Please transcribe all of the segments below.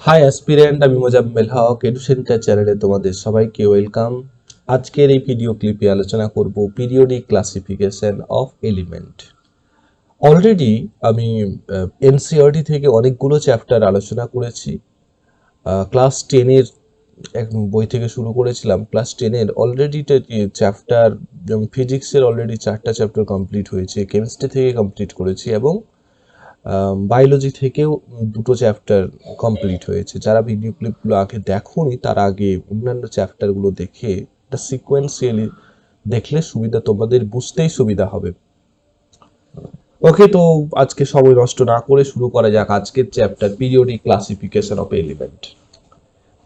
High aspirant, আমি মোজাম্মেল হক। এডুসেন্টার চ্যানেলে তোমাদের সবাইকে ওয়েলকাম। আজকের এই ভিডিও ক্লিপে আলোচনা করব periodic classification of element. Already আমি এনসিইআরটি থেকে অনেকগুলো চ্যাপ্টার আলোচনা করেছি। ক্লাস 10-এর এক বই থেকে শুরু করেছিলাম। ক্লাস 10-এর অলরেডি চ্যাপ্টার, যেমন ফিজিক্সের অলরেডি 4টা চ্যাপ্টার কমপ্লিট হয়েছে, কেমিস্ট্রি থেকে কমপ্লিট করেছি এবং বায়োলজি থেকেও 2টো চ্যাপ্টার কমপ্লিট হয়েছে। যারা ভিডিও ক্লিপগুলো আগে দেখোনি তারা আগে অন্যান্য চ্যাপ্টারগুলো দেখে এটা সিকোয়েন্সিয়ালি দেখলে সুবিধা, তোমাদের বুঝতেই সুবিধা হবে। ওকে, তো আজকে সময় নষ্ট না করে শুরু করা যাক আজকের chapter, periodic classification of element.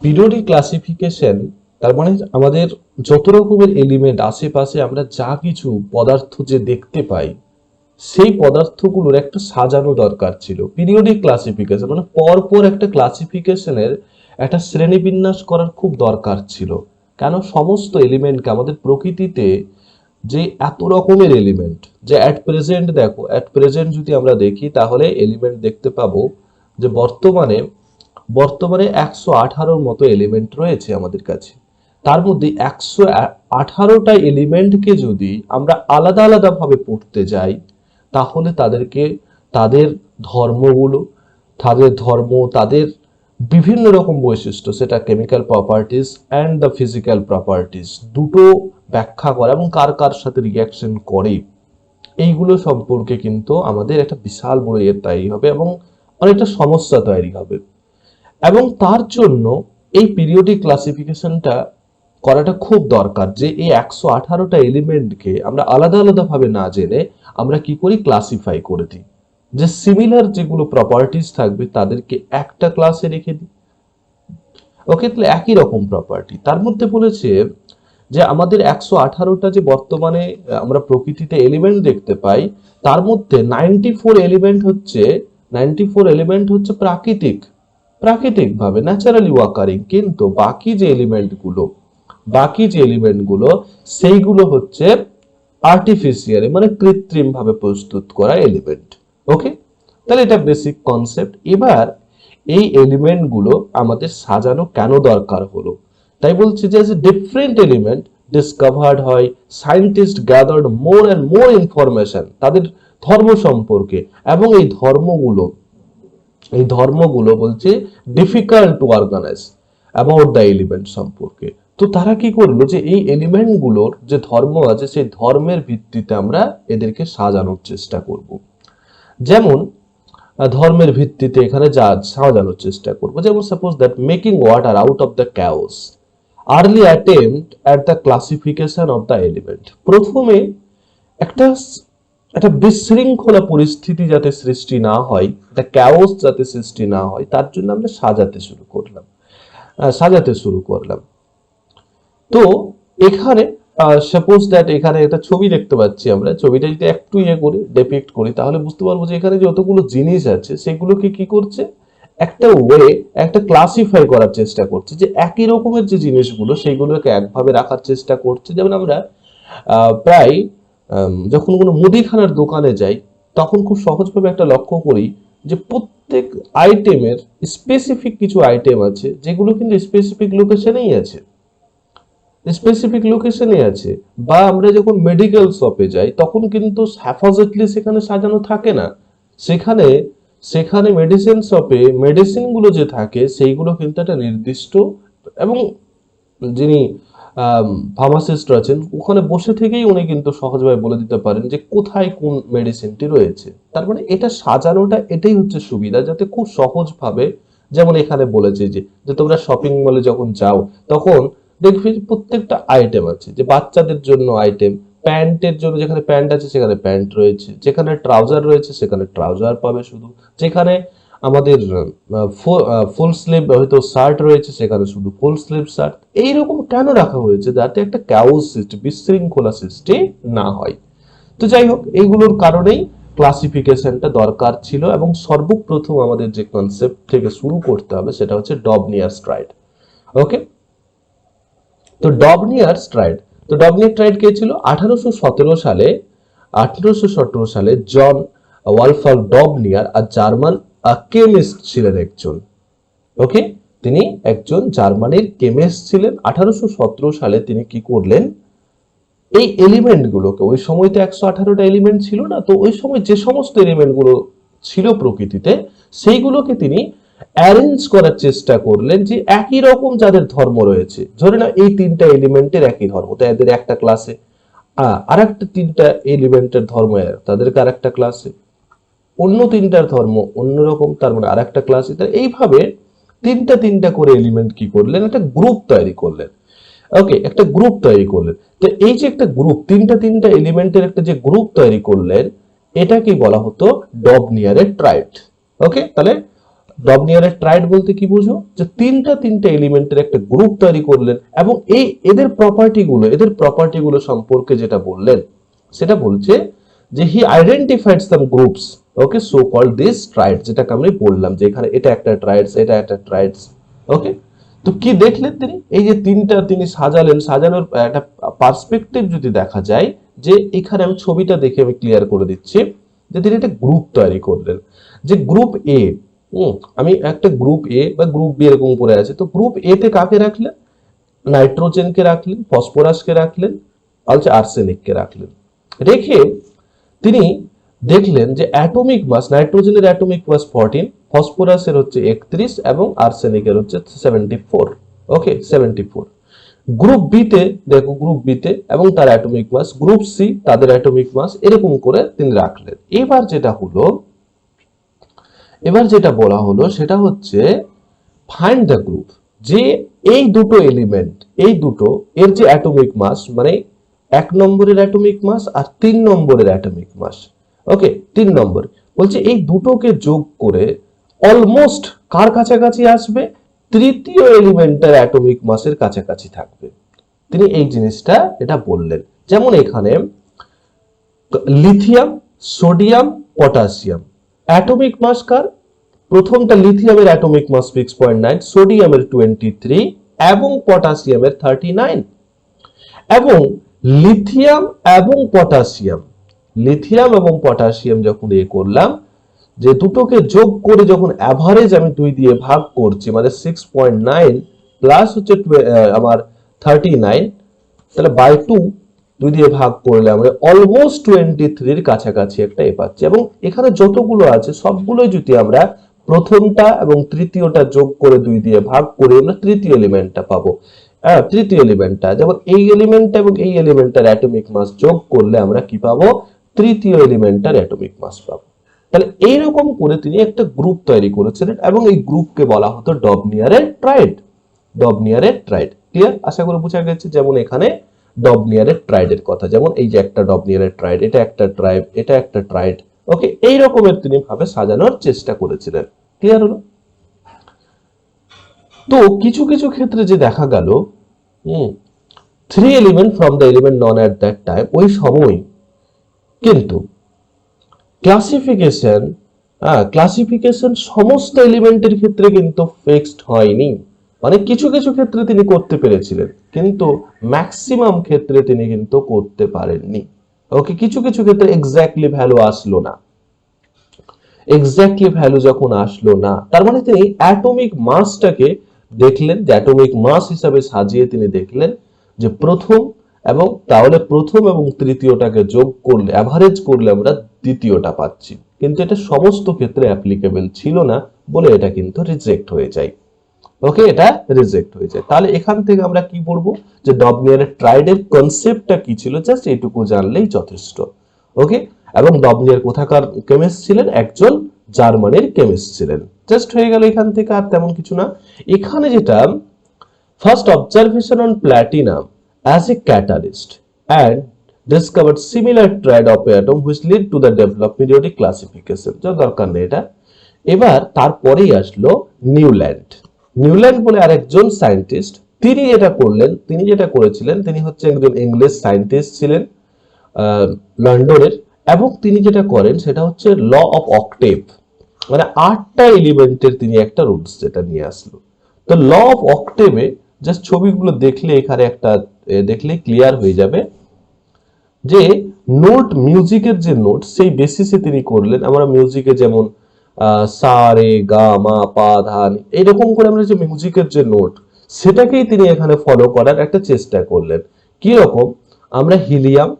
Periodic classification তার মানে আমাদের যত রকমের এলিমেন্ট আশেপাশে আমরা যা কিছু পদার্থ যে দেখতে পাই, সেই পদার্থগুলোর একটা সাজানো দরকার ছিল। পিরিয়ডিক ক্লাসিফিকেশন মানে পরপর একটা ক্লাসিফিকেশনের একটা শ্রেণীবিন্যাস করার খুব দরকার ছিল। কেন? সমস্ত এলিমেন্টকে আমাদের প্রকৃতিতে যে এত রকমের এলিমেন্ট, যে অ্যাট প্রেজেন্ট যদি আমরা দেখি তাহলে এলিমেন্ট দেখতে পাবো যে বর্তমানে 118র মতো এলিমেন্ট রয়েছে আমাদের কাছে। তার মধ্যে 118টা এলিমেন্টকে যদি আমরা আলাদা আলাদা ভাবে পড়তে যাই তাহলে তাদের ধর্মগুলো, তাদের বিভিন্ন রকম বৈশিষ্ট্য, সেটা chemical properties and the physical properties, দুটো ব্যাখ্যা করা এবং কার কার সাথে রিঅ্যাকশন করে, এইগুলো সম্পর্কে কিন্তু আমাদের একটা বিশাল বড় তৈরি হবে এবং অনেকটা সমস্যা তৈরি হবে। এবং তার জন্য এই পিরিয়ডিক ক্লাসিফিকেশনটা করাটা খুব দরকার, যে এই 118টা এলিমেন্টকে আমরা আলাদা আলাদা ভাবে না জেনে আমরা কি করি, ক্লাসিফাই করে দিই। যে সিমিলার যেগুলো প্রপার্টিজ থাকবে তাদেরকে একটা ক্লাসে রেখে দিই। ওকে, তাহলে একই রকম প্রপার্টি। তার মধ্যে বলেছে যে আমাদের 118টা যে বর্তমানে আমরা প্রকৃতিতে এলিমেন্ট দেখতে পাই, তার মধ্যে 94 এলিমেন্ট হচ্ছে প্রাকৃতিক ভাবে ন্যাচারালি ওয়াকারিং, কিন্তু বাকি যে এলিমেন্টগুলো সেইগুলো হচ্ছে আর্টিফিশিয়ালি মানে কৃত্রিম ভাবে প্রস্তুত করা এলিমেন্ট। ওকে, তাহলে এটা বেসিক কনসেপ্ট। এবার এই এলিমেন্টগুলো আমাদের সাজানো কেন দরকার হলো, তাই বলছি যে ডিফারেন্ট এলিমেন্ট ডিসকভার্ড হয়, scientist gathered more and more information তাদের ধর্ম সম্পর্কে, এবং এই ধর্মগুলো বলছে difficult to organise about the element সম্পর্কে। তো তারা কি করলো, যে এই এলিমেন্টগুলোর যে ধর্ম আছে সেই ধর্মের ভিত্তিতে আমরা এদেরকে সাজানোর চেষ্টা করব। যেমন ধর্মের ভিত্তিতে এখানে যা সাজানোর চেষ্টা করব, যেমন suppose that making water out of the chaos, early attempt at the classification of the element. প্রথমে একটা একটা বিশৃঙ্খলা পরিস্থিতি যাতে সৃষ্টি না হয়, একটা ক্যাওস যাতে সৃষ্টি না হয়, তার জন্য আমরা সাজাতে শুরু করলাম। তো এখানে সাপোজ দ্যাট এখানে একটা ছবি দেখতে পাচ্ছি, আমরা ছবিটা যদি একটু করি, ডেপিক্ট করি, তাহলে বুঝতে পারবো যে এখানে যতগুলো জিনিস আছে সেগুলোকে কি করছে, একটা ক্লাসিফাই করার চেষ্টা করছে, যে একই রকমের যে জিনিসগুলো সেইগুলোকে একভাবে রাখার চেষ্টা করছে। যেমন আমরা প্রায় যখন কোনো মুদিখানার দোকানে যাই তখন খুব সহজভাবে একটা লক্ষ্য করি যে প্রত্যেক আইটেমের স্পেসিফিক কিছু আইটেম আছে যেগুলো কিন্তু স্পেসিফিক লোকেশনে আছে। বা আমরা যখন মেডিকেল শপে যাই তখন কিন্তু হ্যাফাজেটলি সেখানে সাজানো থাকে না, সেখানে সেখানে মেডিসিন শপে মেডিসিনগুলো যে থাকে সেইগুলো কিন্তু একটা নির্দিষ্ট, এবং যিনি ফার্মাসিস্ট আছেন ওখানে বসে থেকেই উনি কিন্তু সহজভাবে বলে দিতে পারেন যে কোথায় কোন মেডিসিনটি রয়েছে। তার মানে এটা সাজানোটা, এটাই হচ্ছে সুবিধা, যাতে খুব সহজভাবে, যেমন এখানে বলেছে যে তোমরা শপিং মলে যখন যাও তখন দেখবি প্রত্যেকটা আইটেম আছে, যে বাচ্চাদের জন্য আইটেম, প্যান্টের জন্য যেখানে প্যান্ট আছে সেখানে প্যান্ট রয়েছে, যেখানে ট্রাউজার রয়েছে সেখানে ট্রাউজার পাবে শুধু, যেখানে আমাদের ফুল স্লিভ হয়তো শার্ট রয়েছে সেখানে শুধু ফুল স্লিভ শার্ট। এইরকম কেন রাখা হয়েছে, যাতে একটা ক্যাওস সৃষ্টি, বিশৃঙ্খলা সৃষ্টি না হয়। তো যাই হোক, এইগুলোর কারণেই ক্লাসিফিকেশনটা দরকার ছিল, এবং সর্বপ্রথম আমাদের যে কনসেপ্ট থেকে শুরু করতে হবে সেটা হচ্ছে ডবনিয়ার-স্ট্রাইড। ওকে, তো ডবনিয়ার-স্ট্রাইড কে ছিল? 1817 সালে জন ওয়ালফার্গ ডবনিয়ার আর জার্মান কেমিস্ট ছিলেন একজন। ওকে, তিনি একজন জার্মানির কেমিস্ট ছিলেন। 1817 সালে তিনি কি করলেন, এই এলিমেন্ট গুলোকে, ওই সময় তো 118টা এলিমেন্ট ছিল না, তো ওই সময় যে সমস্ত এলিমেন্ট গুলো ছিল প্রকৃতিতে সেইগুলোকে তিনি অ্যারেঞ্জ করার চেষ্টা করলেন, যে একই রকম যাদের ধর্ম রয়েছে, ধরে না এই তিনটা এলিমেন্টের একই ধর্ম, তো এদের একটা ক্লাসে, আর একটা তিনটা এলিমেন্টের ধর্ম তাদেরকে আর একটা ক্লাসে, অন্য তিনটার ধর্ম অন্যরকম, তার মানে আর একটা ক্লাসে। এইভাবে তিনটা তিনটা করে এলিমেন্ট কি করলেন, একটা গ্রুপ তৈরি করলেন। ওকে, একটা গ্রুপ তৈরি করলেন। তো এই যে একটা গ্রুপ, তিনটা তিনটা এলিমেন্টের একটা যে গ্রুপ তৈরি করলেন, এটাকে বলা হতো ডবনিয়ারের ট্রাইড। ওকে, তাহলে ডবনিয়ারের ট্রাইড বলতে কি বুঝো, যে তিনটা তিনটা এলিমেন্টের একটা গ্রুপ তৈরি করলেন, এবং এই এদের প্রপার্টি গুলো সম্পর্কে যেটা বললেন, সেটা বলছে যে he identified some groups, okay, so called this triads, যেটাকে আমি বললাম যে এখানে এটা একটা ট্রাইডস, এটা একটা ট্রাইডস। ওকে, তো কি দেখলেন তিনি, এই যে তিনটা তিনি সাজালেন, সাজানোর একটা পার্সপেক্টিভ যদি দেখা যায়, যে এখানে আমি ছবিটা দেখে আমি ক্লিয়ার করে দিচ্ছি, যে তিনি একটা গ্রুপ তৈরি করলেন, যে গ্রুপ এ, আমি একটা গ্রুপ এ বা গ্রুপ বি এরকম করে আছে, তো গ্রুপ এ তে কাকে রাখলেন, নাইট্রোজেনকে রাখলেন, ফসফরাসকে রাখলেন, আর্সেনিককে রাখলেন। রেখে তিনি দেখলেন যে অ্যাটমিক মাস, নাইট্রোজেনের অ্যাটমিক মাস 14, ফসফরাসের হচ্ছে 31 এবং আর্সেনিকের হচ্ছে 74। ওকে, 74। গ্রুপ বি তে দেখো, গ্রুপ বি তে এবং তার অ্যাটমিক মাস, গ্রুপ সি তাদের অ্যাটমিক মাস, এরকম করে তিনি রাখলেন। এবার যেটা বলা হলো সেটা হচ্ছে ফাইন্ড দ্য গ্রুপ, যে এই দুটো এলিমেন্ট, এই দুটো এর যে অ্যাটমিক মাস, মানে 1 নম্বরের অ্যাটমিক মাস আর 3 নম্বরের অ্যাটমিক মাস, ওকে, 3 নম্বর, বলছে এই দুটোকে যোগ করে অলমোস্ট কার কাছাকাছি আসবে, তৃতীয় এলিমেন্টের অ্যাটমিক মাসের কাছাকাছি থাকবে। তিনি এই জিনিসটা এটা বললেন। যেমন এখানে lithium, sodium, potassium, atomic mass কার, প্রথমটা লিথিয়ামের অ্যাটমিক মাস 6.9, সোডিয়ামের 23 এবং পটাশিয়ামের 39। এবং লিথিয়াম এবং পটাশিয়াম যখন করলাম, যে দুটোকে যোগ করে যখন অ্যাভারেজ আমি 2 দিয়ে ভাগ করছি, মানে 6.9 প্লাস হচ্ছে আমার 39, তাহলে বাই 2 দিয়ে ভাগ করলে আমরা অলমোস্ট 23 এর কাছাকাছি একটা পাচ্ছি। এবং এখানে যতগুলো আছে সবগুলোই যদি আমরা প্রথমটা এবং তৃতীয়টা যোগ করে 2 দিয়ে ভাগ করে আমরা তৃতীয় এলিমেন্টটা পাবো। তৃতীয় এলিমেন্টটা, যেমন এই এলিমেন্টটা এবং এই এলিমেন্টটার অ্যাটমিক মাস যোগ করলে আমরা কি পাবো, তৃতীয় এলিমেন্টটার অ্যাটমিক মাস পাবো। তাহলে এইরকম করে তিনি একটা গ্রুপ তৈরি করেছিলেন, এবং এই গ্রুপকে বলা হতো ডবনিয়ারের ট্রাইড। ক্লিয়ার? আশা করি বোঝা গেছে। যেমন এখানে ডবনিয়ারের ট্রাইডের কথা, যেমন এই যে একটা ডবনিয়ারের ট্রাইড, এটা একটা ট্রাইব, এটা একটা ট্রাইড। ওকে, এই রকমের তিনি ভাবে সাজানোর চেষ্টা করেছিলেন। ক্লিয়ার হলো? তো কিছু কিছু ক্ষেত্রে যে দেখা গেল 3 element from the element non at that time, ওই সময় কিন্তু ক্লাসিফিকেশন সমস্ত এলিমেন্টের ক্ষেত্রে কিন্তু ফিক্সড হয়নি। মানে কিছু কিছু ক্ষেত্রে তিনি করতে পেরেছিলেন, কিন্তু ম্যাক্সিমাম ক্ষেত্রে তিনি কিন্তু করতে পারেননি। ওকে, কিছু কিছু ক্ষেত্রে এক্স্যাক্টলি ভ্যালু আসলো না। যখন আসলো না, তার মানে তিনি অ্যাটমিক মাসটাকে দেখলেন, যে অ্যাটমিক মাস হিসাবে সাজিয়ে তিনি দেখলেন যে প্রথম এবং তৃতীয়টাকে যোগ করলে, অ্যাভারেজ করলে আমরা দ্বিতীয়টা পাচ্ছি। কিন্তু এটা সমস্ত ক্ষেত্রে অ্যাপ্লিকেবল ছিল না বলে এটা কিন্তু রিজেক্ট হয়ে যায়। ওকে, এটা রিজেক্ট হয়ে যায়। তাহলে এখান থেকে আমরা কি বলবো, যে ডবনিয়ারের ট্রাইডের কনসেপ্টটা কি ছিল, জাস্ট এইটুকু জানলেই যথেষ্ট। ওকে, এবং ডবনিয়ার কোথাকার কেমিস্ট ছিলেন, একজন জার্মানির কেমিস্ট ছিলেন। জাস্ট হয়ে গেল এখান থেকে, আর তেমন কিছু না। এখানে যেটা first observation on platinum as a catalyst and discovered similar triad of atom which lead to the developed periodic classification, যা দরকার নেই এটা। এবার তারপরেই আসলো নিউল্যান্ড বলে আরেকজন সায়েন্টিস্ট। তিনি যেটা করেছিলেন, তিনি হচ্ছে একজন ইংলিশ সায়েন্টিস্ট ছিলেন, লন্ডনের। এবং তিনি যেটা করেন সেটা হচ্ছে ল অফ অক্টেভ, মানে 8টা এলিমেন্টের তিনি একটা রুলস যেটা নিয়ে আসলো। তো ল অফ অক্টেভে জাস্ট ছবিগুলো দেখলে, এখানে একটা দেখলে ক্লিয়ার হয়ে যাবে যে নোট, মিউজিকের যে নোট, সেই বেসিসে তিনি করলেন। আমরা মিউজিকে যেমন সা রে গা মা পা ধা নি, এইরকম করে আমরা যে মিউজিকের যে নোট সেটাকেই তিনি এখানে ফলো করার একটা চেষ্টা করলেন। কি রকম, আমরা হিলিয়াম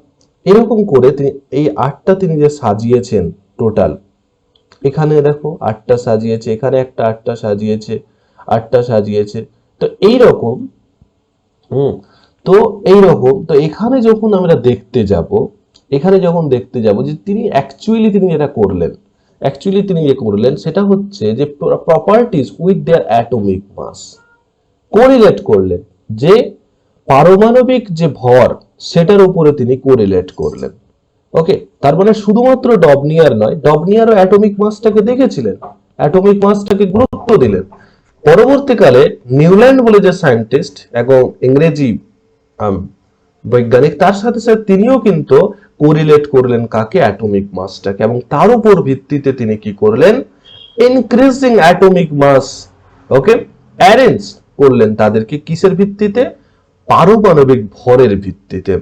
এরকম করে তিনি এই আটটা তিনি যে সাজিয়েছেন টোটাল, এখানে দেখো আটটা সাজিয়েছে, এখানে একটা আটটা সাজিয়েছে, আটটা সাজিয়েছে। তো এইরকম তো এইরকম তো এখানে যখন আমরা দেখতে যাব, এখানে যখন দেখতে যাব যে তিনি তিনি যেটা করলেন, তিনি যে করলেন সেটা হচ্ছে যে properties with their atomic mass correlate করলেন, যে পারমাণবিক যে ভর সেটার উপরে তিনি কোরিলেট করলেন। ওকে, তার মানে শুধুমাত্র ডবনিয়ার নয়, ডবনিয়ারও অ্যাটমিক মাসটাকে দেখেছিলেন, অ্যাটমিক মাসটাকে গুরুত্ব দিলেন। পরবর্তীকালে নিউল্যান্ড বলে যে সায়েন্টিস্ট এবং ইংরেজি বৈজ্ঞানিক, তার সাথে সাথে তিনিও কিন্তু কোরিলেট করলেন কাকে, অ্যাটমিক মাসটাকে, এবং তার উপর ভিত্তিতে তিনি কি করলেন, ইনক্রিজিং অ্যাটমিক মাস, ওকে, অ্যারেঞ্জ করলেন তাদেরকে কিসের ভিত্তিতে, পারমাণবিক ভরের ভিত্তিতে।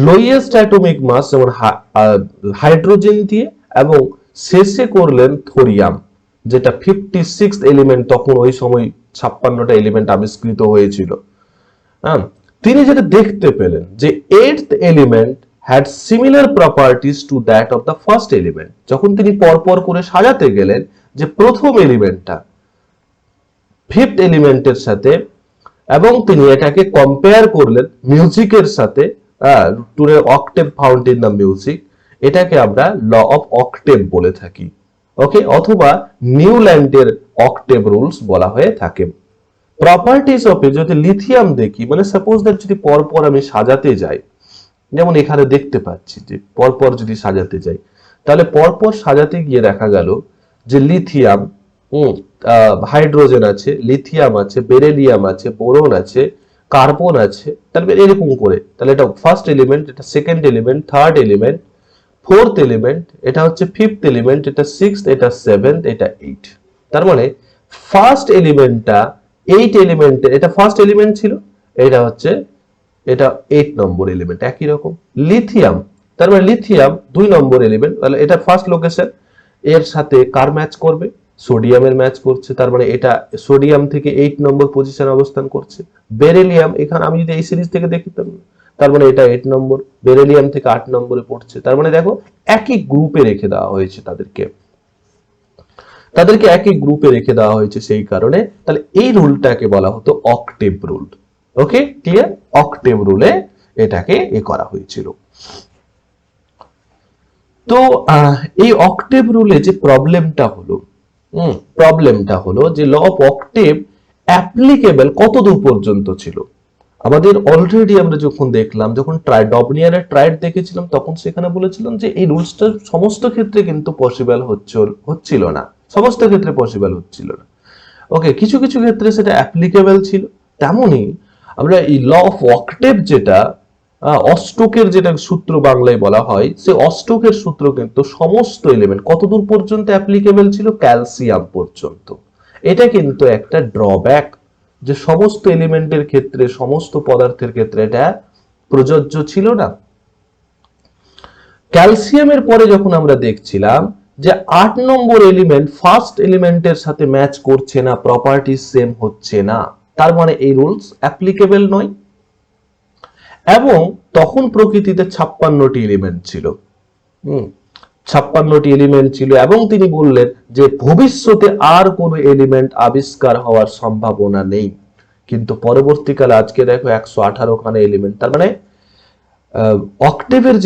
লোয়েস্ট অ্যাটমিক মাস যেমন হাইড্রোজেন দিয়ে, এবং শেষে করলেন থোরিয়াম, যেটা 56th এলিমেন্ট, তখন ওই সময় 56টা এলিমেন্ট আবিষ্কৃত হয়েছিল। হ্যাঁ, তিনি যেটা দেখতে পেলেন যে 8th element had similar properties to that of the first element. যখন তিনি পরপর করে সাজাতে গেলেন যে প্রথম এলিমেন্টটা 5th এলিমেন্টের সাথে, এবং তিনি এটাকে কম্পেয়ার করলেন মিউজিকের সাথে, today octave found in the music, এটাকে আমরা ল অফ অক্টেভ বলে থাকি, ওকে, অথবা নিউল্যান্ডের অক্টেভ রুলস বলা হয়ে থাকে। প্রপার্টিজ অফ, যদি লিথিয়াম দেখি, মানে সাপোজ দ্যাট যদি পরপর আমি সাজাতে যাই, যেমন এখানে দেখতে পাচ্ছি যে পরপর যদি সাজাতে যাই, তাহলে পরপর সাজাতে গিয়ে দেখা গেল যে লিথিয়াম, হাইড্রোজেন আছে, লিথিয়াম আছে, বেরিলিয়াম আছে, বোরন আছে, কার্বন আছে, তাহলে এরকম করে, তাহলে এটা ফার্স্ট এলিমেন্ট, এটা second element, third element, fourth element, এটা হচ্ছে ফিফথ এলিমেন্ট, এটা সিক্সথ, এটা সেভেন্থ, এটা এইট। তার মানে ফার্স্ট এলিমেন্টটা 8 এলিমেন্ট, এটা ফার্স্ট এলিমেন্ট ছিল, এটা হচ্ছে এটা 8 নম্বর এলিমেন্ট। একই রকম লিথিয়াম, তার মানে লিথিয়াম 2 নম্বর এলিমেন্ট, তাহলে এটা ফার্স্ট লোকেশন, এর সাথে কার ম্যাচ করবে, সোডিয়ামের ম্যাচ করছে, তার মানে এটা সোডিয়াম থেকে 8 নম্বর পজিশন অবস্থান করছে। বেরিলিয়াম, এখানে আমি যদি এই সিরিজ থেকে দেখি, তার মানে এটা 8 নম্বর, বেরিলিয়াম থেকে 8 নম্বরে পড়ছে। তার মানে দেখো একই গ্রুপে রেখে দেওয়া হয়েছে তাদেরকে একই গ্রুপে রেখে দেওয়া হয়েছে, সেই কারণে তাহলে এই রুলটাকে বলা হতো অক্টেভ রুল। ওকে, ক্লিয়ার, অক্টেভ রুলে এটাকে করা হয়েছিল। তো এই অক্টেভ রুলে যে প্রবলেমটা হলো যে ল অফ অক্টেভ অ্যাপ্লিকেবল কত দূর পর্যন্ত ছিল। আমাদের অলরেডি আমরা যখন দেখলাম, যখন ডবনিয়ারের ট্রাইড দেখেছিলাম, তখন সেখানে বলেছিলাম যে এই রুলসটা সমস্ত ক্ষেত্রে কিন্তু পসিবল হচ্ছিল না, সমস্ত ক্ষেত্রে পসিবল হচ্ছিল না। ওকে, কিছু কিছু ক্ষেত্রে সেটা অ্যাপ্লিকেবল ছিল। তেমনি আমরা এই ল অফ অক্টেভ, যেটা অষ্টকের যেটা সূত্র বাংলায় বলা হয়, সেই অষ্টকের সূত্র কিন্তু সমস্ত এলিমেন্ট কতদূর পর্যন্ত অ্যাপ্লিকেবল ছিল, ক্যালসিয়াম পর্যন্ত। এটা কিন্তু একটা ড্রব্যাক, যে সমস্ত এলিমেন্টের ক্ষেত্রে, সমস্ত পদার্থের ক্ষেত্রে এটা প্রযোজ্য ছিল না। ক্যালসিয়ামের পরে যখন আমরা দেখছিলাম যে 8 নম্বর এলিমেন্ট ফার্স্ট এলিমেন্টের সাথে ম্যাচ করছে না, প্রপার্টি সেম হচ্ছে না, তার মানে এই রুলস অ্যাপ্লিকেবল নয়। এবং তখন প্রকৃতিতে 56টি এলিমেন্ট ছিল, 56টি এলিমেন্ট ছিল, এবং তিনি বললেন যে ভবিষ্যতে আর কোন এলিমেন্ট আবিষ্কার হওয়ার সম্ভাবনা নেই। কিন্তু পরবর্তীকালে আজকে দেখো 118 খানা এলিমেন্ট। তার মানে অক্টেভের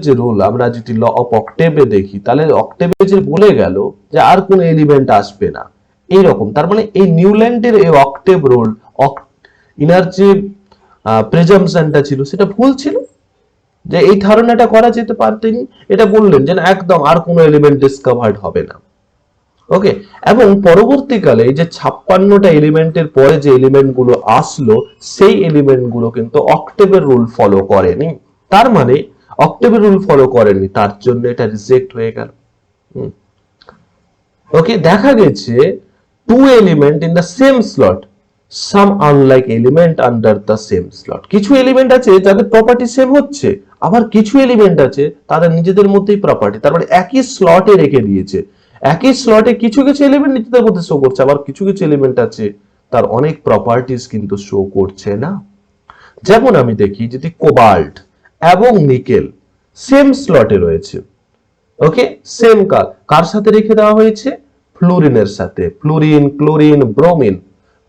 যে রুল আমরা যদি ল অফ অক্টেভে দেখি, তাহলে অক্টেভে যে বলে গেল যে আর কোন এলিমেন্ট আসবে না, এইরকম। তার মানে এই নিউল্যান্ডের এই অক্টেভ রুল, ইনার যে প্রেজাম্পশনটা ছিল সেটা ভুল ছিল, যে এই ধারণাটা করা যেতে পারতেন। এটা বললেন যে একদম আর কোনো এলিমেন্ট ডিসকভার্ড হবে না। ওকে, এবং পরবর্তীকালে এই যে 56টা এলিমেন্টের পরে যে এলিমেন্ট গুলো আসলো, সেই এলিমেন্ট গুলো কিন্তু অক্টেভের রুল ফলো করেনি। তার মানে অক্টেভের রুল ফলো করেনি, তার জন্য এটা রিজেক্ট হয়ে গেল। ওকে, দেখা গেছে 2 element in the same slot, some unlike element under the same slot. কিছু এলিমেন্ট আছে যাদের প্রপার্টি সেম হচ্ছে, আবার কিছু এলিমেন্ট আছে তাদের নিজেদের মধ্যেই প্রপার্টি, তার মানে একই স্লটে রেখে দিয়েছে, একই স্লটে কিছু কিছু এলিমেন্ট নিজেদের মধ্যে শো করছে, আবার কিছু কিছু এলিমেন্ট আছে তার অনেক প্রপার্টিজ কিন্তু শো করছে না। যেমন আমি দেখি যদি কোবাল্ট এবং নিকেল সেম স্লটে রয়েছে, ওকে, সেম কার সাথে রেখে দেওয়া হয়েছে, ফ্লুরিনের সাথে, fluorine, chlorine, bromine,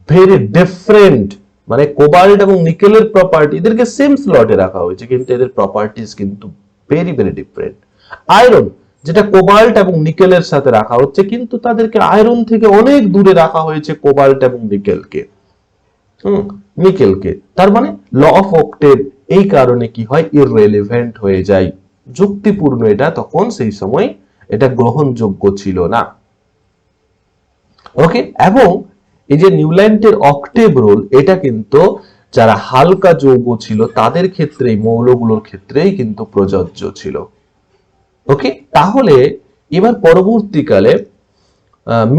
very different, মানে কোবাল্ট এবং নিকেলের প্রপার্টি এদেরকে সেম স্লটে রাখা হয়েছে কিন্তু এদের প্রপার্টিজ কিন্তু ভেরি ভেরি ডিফারেন্ট। আয়রন যেটা কোবাল্ট এবং নিকেলের সাথে রাখা হচ্ছে কিন্তু তাদেরকে আয়রন থেকে অনেক দূরে রাখা হয়েছে কোবাল্ট এবং নিকেলকে, তার মানে ল অফ অক্টেভ এই কারণে কি হয়, ইররেলেভেন্ট হয়ে যায়, যুক্তিপূর্ণ এটা তখন সেই সময় এটা গ্রহণযোগ্য ছিল না। ওকে, এবং এই যে নিউল্যান্ডের অক্টেভ রুল এটা কিন্তু যারা হালকা যৌগ ছিল তাদের ক্ষেত্রেই, মৌলগুলোর ক্ষেত্রেই কিন্তু প্রযোজ্য ছিল। ওকে, তাহলে এবার পরবর্তীকালে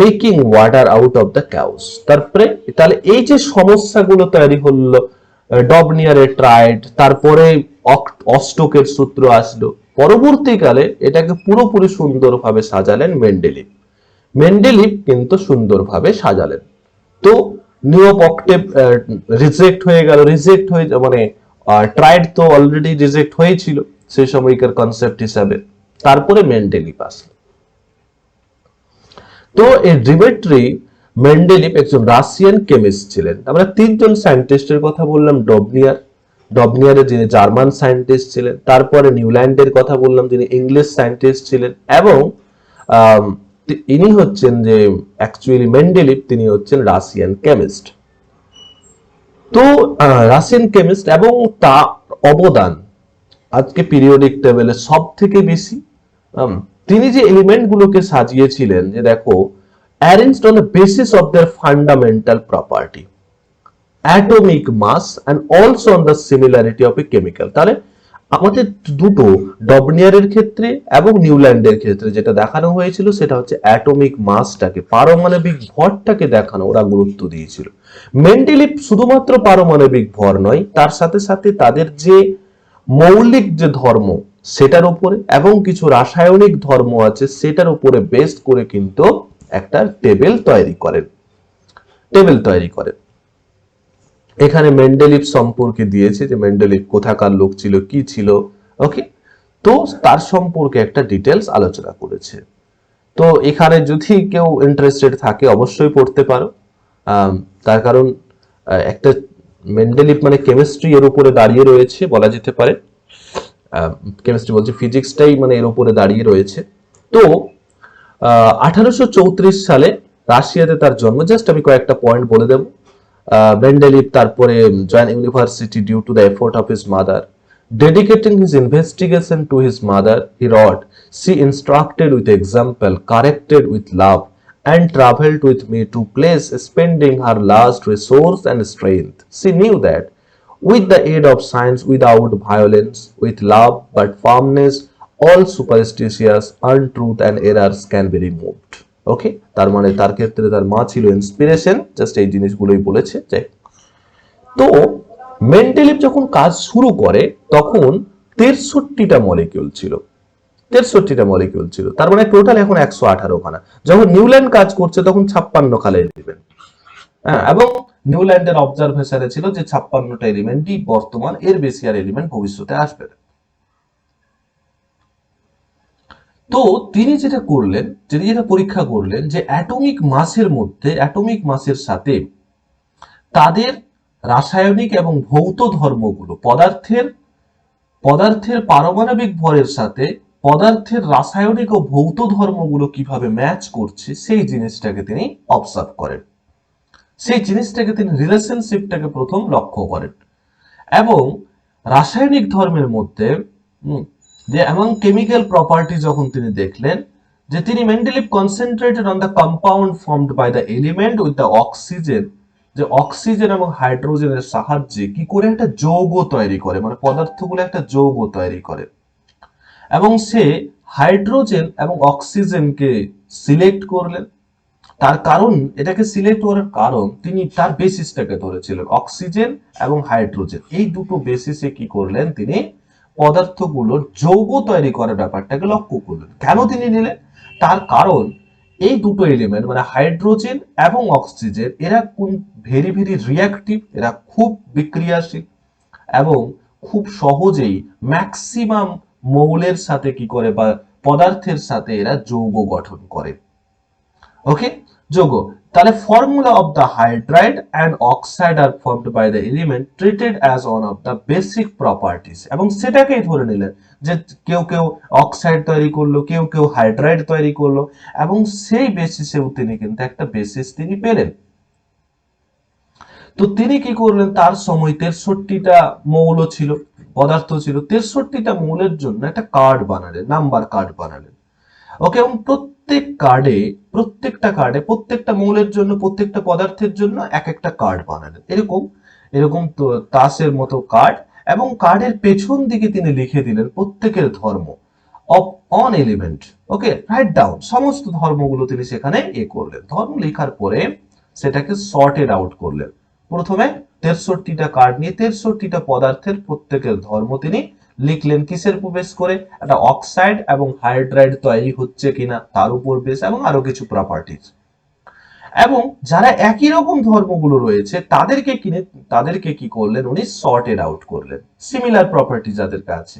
making water out of the cows, তারপরে তাহলে এই যে সমস্যাগুলো তৈরি হলো, ডবনিয়ারের ট্রাইড, তারপরে অস্টোকের সূত্র আসলো, পরবর্তীকালে এটাকে পুরোপুরি সুন্দরভাবে সাজালেন মেন্ডেলিভ। মেন্ডেলিভ কিন্তু সুন্দরভাবে সাজালেন। তো নিউপ অক্টেভ রিজেক্ট হয়ে গেল, রিজেক্ট হয়ে মানে ট্রাইড তো অলরেডি রিজেক্ট হয়েছিল সেই সময়কার কনসেপ্ট হিসাবে, তারপরে মেন্ডেলিভ আসলো। তো এই ডিমিট্রি মেন্ডেলিভ একজন রাশিয়ান কেমিস্ট ছিলেন। আমরা তিনজন সায়েন্টিস্টের কথা বললাম, ডবনিয়ারের যিনি জার্মান সায়েন্টিস্ট ছিলেন, তারপরে নিউল্যান্ডের কথা বললাম যিনি ইংলিশ সায়েন্টিস্ট ছিলেন, এবং ইনি হচ্ছেন যে অ্যাকচুয়ালি মেন্ডেলিভ তিনি হচ্ছেন রাশিয়ান কেমিস্ট। তো রাশিয়ান কেমিস্ট এবং তার অবদান আজকে পিরিয়ডিক টেবিলে সব থেকে বেশি। তিনি যে এলিমেন্ট গুলোকে সাজিয়েছিলেন যে দেখো, arranged on the basis of their fundamental property, atomic mass and also on the similarity of a chemical। তাহলে আমাদের দুটো ডবনিয়ারের ক্ষেত্রে এবং নিউল্যান্ডের ক্ষেত্রে যেটা দেখানো হয়েছিল সেটা হচ্ছে অ্যাটমিক মাসটাকে, পারমাণবিক ভরটাকে দেখানো ওরা গুরুত্ব দিয়েছিল। মেন্ডেলিভ শুধুমাত্র পারমাণবিক ভর নয়, তার সাথে সাথে তাদের যে মৌলিক যে ধর্ম সেটার উপরে এবং কিছু রাসায়নিক ধর্ম আছে সেটার উপরে বেস্ট করে কিন্তু একটা টেবিল তৈরি করেন। এখানে মেন্ডেলিভ সম্পর্কে দিয়েছে যে মেন্ডেলিভ কোথাকার লোক ছিল, কি ছিল, ওকে, তো তার সম্পর্কে একটা ডিটেলস আলোচনা করেছে। তো এখানে যদি কেউ ইন্টারেস্টেড থাকে অবশ্যই পড়তে পারো, তার কারণ একটা মেন্ডেলিভ মানে কেমিস্ট্রি এর উপরে দাঁড়িয়ে রয়েছে বলা যেতে পারে, কেমিস্ট্রি বলছে ফিজিক্সটাই মানে এর উপরে দাঁড়িয়ে রয়েছে। তো 1834 সালে রাশিয়াতে তার জন্ম। জাস্ট আমি কয়েকটা পয়েন্ট বলে দেব। মেন্ডেলিভ তারপরে join university due to the effort of his mother, dedicating his investigation to his mother, he wrote, "She instructed with example, corrected with love, and traveled with me to place, spending her last resource and strength. She knew that with the aid of science, without violence, with love but firmness, all superstitious, untruth and errors can be removed." ওকে, তার মানে তার ক্ষেত্রে তার মা ছিল inspiration, just এই জিনিসগুলোই বলেছে। তো মেন্ডেলিভ যখন কাজ শুরু করে তখন 63টা মলিকিউল ছিল, 63টা মলিকিউল ছিল, তার মানে টোটাল এখন 118 খানা। যখন নিউল্যান্ড কাজ করছে তখন 56 খানা এলিমেন্ট, এবং নিউল্যান্ডের অবজারভেশনে ছিল যে 56টা এলিমেন্টই বর্তমান, এর বেশি আর এলিমেন্ট ভবিষ্যতে আসবে না। তো তিনি যেটা করলেন, যেটা পরীক্ষা করলেন যে অ্যাটমিক মাসের মধ্যে, অ্যাটমিক মাসের সাথে তাদের রাসায়নিক এবং ভৌত ধর্মগুলো, পদার্থের পারমাণবিক ভরের সাথে পদার্থের রাসায়নিক ও ভৌত ধর্মগুলো কিভাবে ম্যাচ করছে সেই জিনিসটাকে তিনি অবজার্ভ করেন, সেই জিনিসটাকে তিনি রিলেশনশিপটাকে প্রথম লক্ষ্য করেন। এবং রাসায়নিক ধর্মের মধ্যে যে এমন কেমিক্যাল প্রপার্টি যখন তিনি দেখলেন, যে তিনি Mendeleev concentrated on the compound formed by the element with the oxygen, যে অক্সিজেন এবং হাইড্রোজেনের সাহায্যে কি করে একটা যৌগ তৈরি করে, মানে পদার্থগুলো একটা যৌগ তৈরি করে, এবং সে হাইড্রোজেন এবং অক্সিজেনকে সিলেক্ট করলেন। তার কারণ, এটাকে সিলেক্ট করার কারণ তিনি তার বেসিসটাকে ধরেছিলেন, অক্সিজেন এবং হাইড্রোজেন এই দুটো বেসিসে কি করলেন তিনি পদার্থগুলোর যৌগ তৈরি করার ব্যাপারটাকে লক্ষ্য করলেন। কেন তিনি নিলেন? তার কারণ এই দুটো এলিমেন্ট মানে হাইড্রোজেন এবং অক্সিজেন এরা কোন ভেরি ভেরি রিঅ্যাক্টিভ, এরা খুব বিক্রিয়াশীল এবং খুব সহজেই ম্যাক্সিমাম মৌলের সাথে কি করে বা পদার্থের সাথে এরা যৌগ গঠন করে। ওকে, যৌগ। তাহলে formula of the hydride and oxide are formed by the element treated as one of the basic properties, এবং সেটাকেই ধরে নিলেন যে কেউ কেউ অক্সাইড তৈরি করলো, কেউ কেউ হাইড্রাইড তৈরি করলো, এবং সেই বেসিসেও তিনি কিন্তু একটা বেসিস তিনি পেলেন। তো তিনি কি করলেন, তার সময় 63টা মৌল ছিল, পদার্থ ছিল, 63টা মৌলের জন্য একটা কার্ড বানালেন, নাম্বার কার্ড বানালেন। ওকে, এবং প্রত্যেকটা কার্ডে প্রত্যেকটা মৌলের জন্য, প্রত্যেকটা পদার্থের জন্য এক একটা কার্ড বানালেন, এরকম এরকম তো তাসের মতো কার্ড, এবং কার্ডের পেছন দিকে তিনি লিখে দিলেন প্রত্যেকের ধর্ম of on element. Okay, write down সমস্ত ধর্মগুলো তিনি সেখানে করলেন। ধর্ম লেখার পরে সেটাকে সর্টেড আউট করলেন। প্রথমে 63টা কার্ড নিয়ে 63টা পদার্থের প্রত্যেকের ধর্ম তিনি লিখলেন, কিসের উপর বেস করে? একটা অক্সাইড এবং হাইড্রাইড তৈরি হচ্ছে কিনা তার উপর বেস, এবং আরো কিছু প্রপার্টিজ। এবং যারা একই রকম ধর্মগুলো রয়েছে তাদেরকে কি করলেন উনি সর্টেড আউট করলেন, সিমিলার প্রপার্টি যাদের কাছে।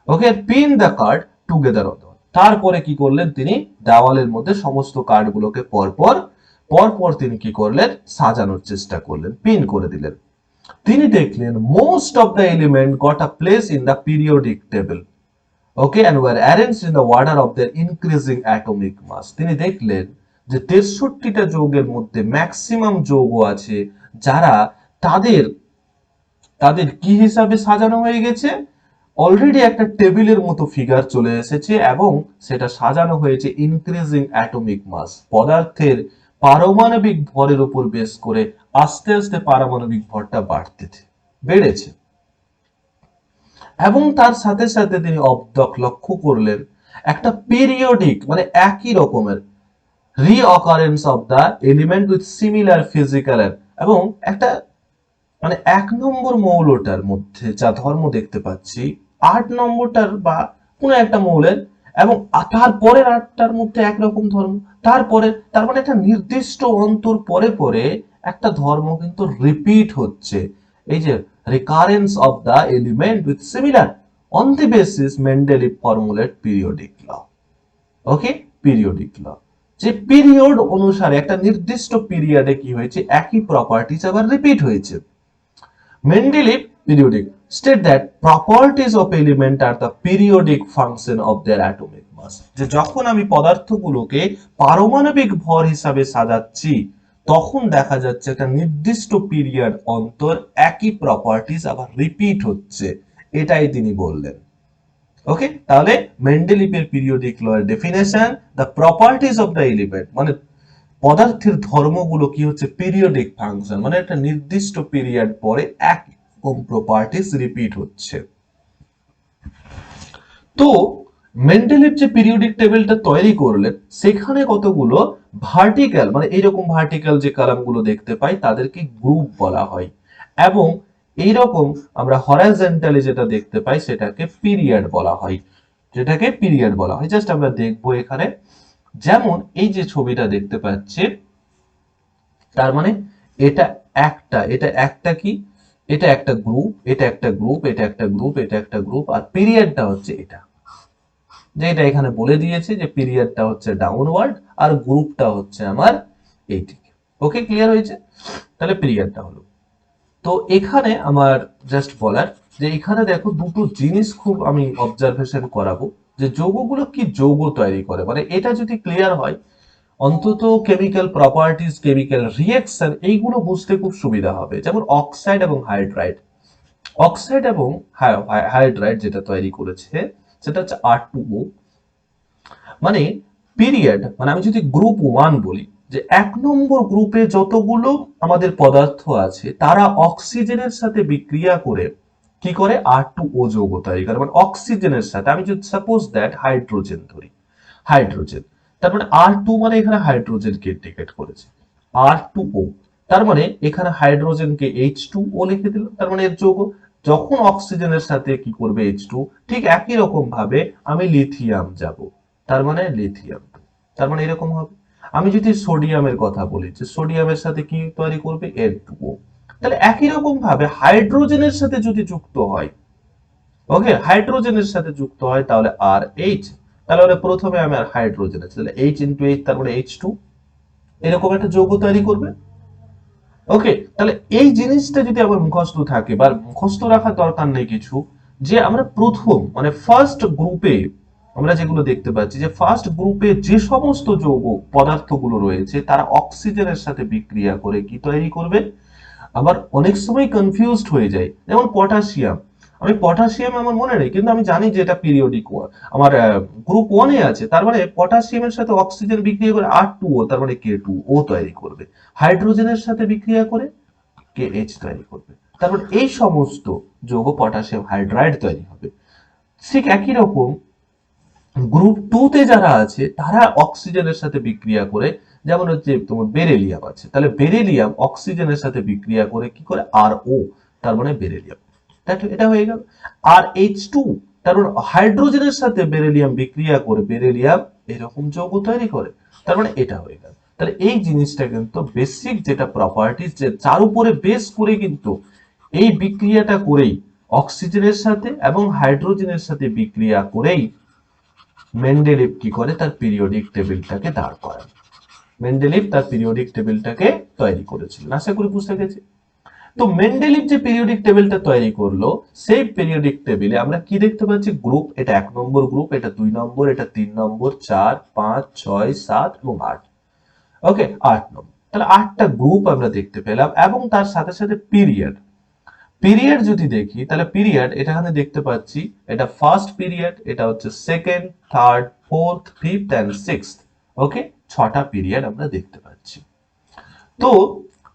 Okay, pin the card together on. তারপরে কি করলেন, তিনি দেওয়ালের মধ্যে সমস্ত কার্ডগুলোকে পরপর তিনি কি করলেন, সাজানোর চেষ্টা করলেন, পিন করে দিলেন। তিনি দেখলেন most of the element got a place in the periodic table, okay, and were arranged in the order of their increasing atomic mass. তিনি দেখলেন যে 63টা যৌগের মধ্যে ম্যাক্সিমাম যৌগ আছে যারা তাদের তাদের কি হিসাবে সাজানো হয়ে গেছে, অলরেডি একটা টেবিলের মতো ফিগার চলে এসেছে, এবং সেটা সাজানো হয়েছে ইনক্রিজিং অ্যাটমিক মাস, পদার্থের পারমাণবিক ভরের উপর বেস করে আস্তে আস্তে পারমাণবিক ভরটা বেড়েছে। এবং তার সাথে সাথে তিনি অবদক লক্ষ্য করলেন একটা পিরিয়ডিক মানে একই রকমের recurrence of the element with similar physical, এবং একটা মানে 1 নম্বর মৌলটার মধ্যে যা ধর্ম দেখতে পাচ্ছি 8 নম্বরটার বা কোন একটা মৌলের, এবং তারপরের 8টার মধ্যে একরকম ধর্ম, তার মানে একটা নির্দিষ্ট অন্তর পরে পরে একটা ধর্ম কিন্তু রিপিট হচ্ছে। এই যে recurrence of the element with similar on the basis Mendeleev formulate periodic law. Okay, periodic law, যে পিরিয়ড অনুসারে একটা নির্দিষ্ট পিরিয়ডে কি হয়েছে, একই প্রপার্টিজ আবার রিপিট হয়েছে। Mendeleev periodic state that properties of element are the periodic function of their atomic mass, যে যখন আমি পদার্থগুলোকে পারমাণবিক ভর হিসাবে সাজাচ্ছি তখন দেখা যাচ্ছে একটা নির্দিষ্ট পিরিয়ড অন্তর একই প্রপার্টিজ আবার রিপিট হচ্ছে, এটাই তিনি বললেন। ওকে, তাহলে মেন্ডেলিভের পিরিয়ডিক ল এর definition, the properties of the element মানে পদার্থের ধর্মগুলো কি হচ্ছে, পিরিয়ডিক ফাংশন মানে একটা নির্দিষ্ট পিরিয়ড পরে একরকম প্রপার্টিজ রিপিট হচ্ছে। তো মেন্ডেলিভ যে পিরিয়ডিক টেবিলটা তৈরি করলেন সেখানে কতগুলো ভার্টিক্যাল মানে এইরকম ভার্টিক্যাল যে কলামগুলো দেখতে পাই তাদেরকে গ্রুপ বলা হয়, এবং এইরকম আমরা হরাইজন্টালি যেটা দেখতে পাই সেটাকে পিরিয়ড বলা হয়, জাস্ট আমরা দেখবো এখানে। যেমন এই যে ছবিটা দেখতে পাচ্ছি, তার মানে এটা একটা কি, এটা একটা গ্রুপ, এটা একটা গ্রুপ, এটা একটা গ্রুপ, এটা একটা গ্রুপ, আর পিরিয়ডটা হচ্ছে এটা, যে এটা এখানে বলে দিয়েছে যে পিরিয়ডটা হচ্ছে ডাউনওয়ার্ড আর গ্রুপটা হচ্ছে আমার এইদিকে। ওকে, ক্লিয়ার হয়েছে? তাহলে পিরিয়ডটা হলো। তো এখানে আমার জাস্ট বলার যে এখানে দেখো দুটো জিনিস খুব আমি অবজারভেশন করাবো, যে যৌগগুলো কি যৌগ তৈরি করে, মানে এটা যদি ক্লিয়ার হয় অন্তত কেমিক্যাল প্রপার্টিজ, কেমিক্যাল রিঅ্যাকশন এইগুলো বুঝতে খুব সুবিধা হবে। যেমন অক্সাইড এবং হাইড্রাইড যেটা তৈরি করেছে সেটা হচ্ছে R2O, মানে পিরিয়ড মানে আমি যদি গ্রুপ 1 বলি, যে 1 নম্বর গ্রুপে যতগুলো আমাদের পদার্থ আছে তারা অক্সিজেনের সাথে বিক্রিয়া করে কি করে, R2O যৌগ তৈরি করে, মানে অক্সিজেনের সাথে আমি যদি সাপোজ দ্যাট হাইড্রোজেন ধরি, তার মানে R2 মানে এখানে হাইড্রোজেনকে ইন্ডিকেট করেছে, R2O তার মানে এখানে হাইড্রোজেনকে H2O লিখে দিল, তার মানে এর যৌগ। যখন অক্সিজেনের সাথে কি করবে H2, ঠিক একই রকম ভাবে আমি লিথিয়াম যাব, তার মানে লিথিয়াম, তার মানে এরকম হবে। আমি যদি সোডিয়ামের কথা বলি, যে সোডিয়ামের সাথে কি তৈরি করবে N2O, তাহলে একই রকম ভাবে হাইড্রোজেনের সাথে যদি যুক্ত হয়, ওকে, হাইড্রোজেনের সাথে যুক্ত হয় তাহলে আর এইচ, তাহলে প্রথমে আমি আর হাইড্রোজেন আছে তাহলে H ইনটু H, তারপরে H2, এরকম একটা যৌগ তৈরি করবে। ওকে, তাহলে এই জিনিসটা যদি আমার মুখস্থ থাকে, বা মুখস্থ রাখার দরকার নেই কিছু, যে আমরা প্রথম মানে ফার্স্ট গ্রুপে আমরা যেগুলো দেখতে পাচ্ছি, যে ফার্স্ট গ্রুপে যে সমস্ত যৌগ পদার্থগুলো রয়েছে তারা অক্সিজেনের সাথে বিক্রিয়া করে কি তৈরি করবে। আবার অনেক সময় কনফিউজড হয়ে যায়, যেমন পটাশিয়াম, আমি পটাশিয়াম আমার মনে নেই, কিন্তু আমি জানি যে এটা পিরিয়ডিক আমার গ্রুপ 1 এ আছে, তার মানে পটাশিয়ামের সাথে অক্সিজেন বিক্রিয়া করে R2O, তার মানে K2O তৈরি করবে, হাইড্রোজেনের সাথে বিক্রিয়া করে KH তৈরি করবে, তারপর এই সমস্ত যৌগ পটাশিয়াম হাইড্রাইড তৈরি হবে। ঠিক একই রকম গ্রুপ 2 তে যারা আছে তারা অক্সিজেনের সাথে বিক্রিয়া করে, যেমন হচ্ছে তোমার বেরিলিয়াম আছে, তাহলে বেরিলিয়াম অক্সিজেনের সাথে বিক্রিয়া করে কি করে RO, তার মানে বেরিলিয়াম, এটা হয়ে গেল। আর H2, তার মানে হাইড্রোজেনের সাথে বেরিলিয়াম বিক্রিয়া করে বেরিলিয়াম এরকম যৌগ তৈরি করে, তার মানে এটা হয়ে গেল। তাহলে এই জিনিসটা কিন্তু বেসিক যেটা প্রপার্টিজ, যে যার উপরে বেস করে কিন্তু এই বিক্রিয়াটা করেই অক্সিজেনের সাথে এবং হাইড্রোজেনের সাথে বিক্রিয়া করেই মেন্ডেলিভ কি করে তার পিরিয়ডিক টেবিলটাকে দাঁড় করান। মেন্ডেলিভ তার পিরিয়ডিক টেবিলটাকে তৈরি করেছিলেন, আশা করি বুঝতে গেছি। তো মেন্ডেলিভ যে পিরিয়ডিক টেবিলটা তৈরি করলো, সেই পিরিয়ডিক টেবিলে আমরা কি দেখতে পাচ্ছি, গ্রুপ, এটা 1 নম্বর গ্রুপ, এটা 2 নম্বর, এটা 3 নম্বর, 4, 5, 6, 7 এবং 8, ওকে 8 নম্বর, তাহলে 8টা গ্রুপ আমরা দেখতে পেলাম, এবং তার সাথে সাথে পিরিয়ড, পিরিয়ড যদি দেখি তাহলে পিরিয়ড এখানে দেখতে পাচ্ছি, এটা ফার্স্ট পিরিয়ড, এটা হচ্ছে second, third, fourth, fifth and sixth, okay 6টা পিরিয়ড আমরা দেখতে পাচ্ছি। তো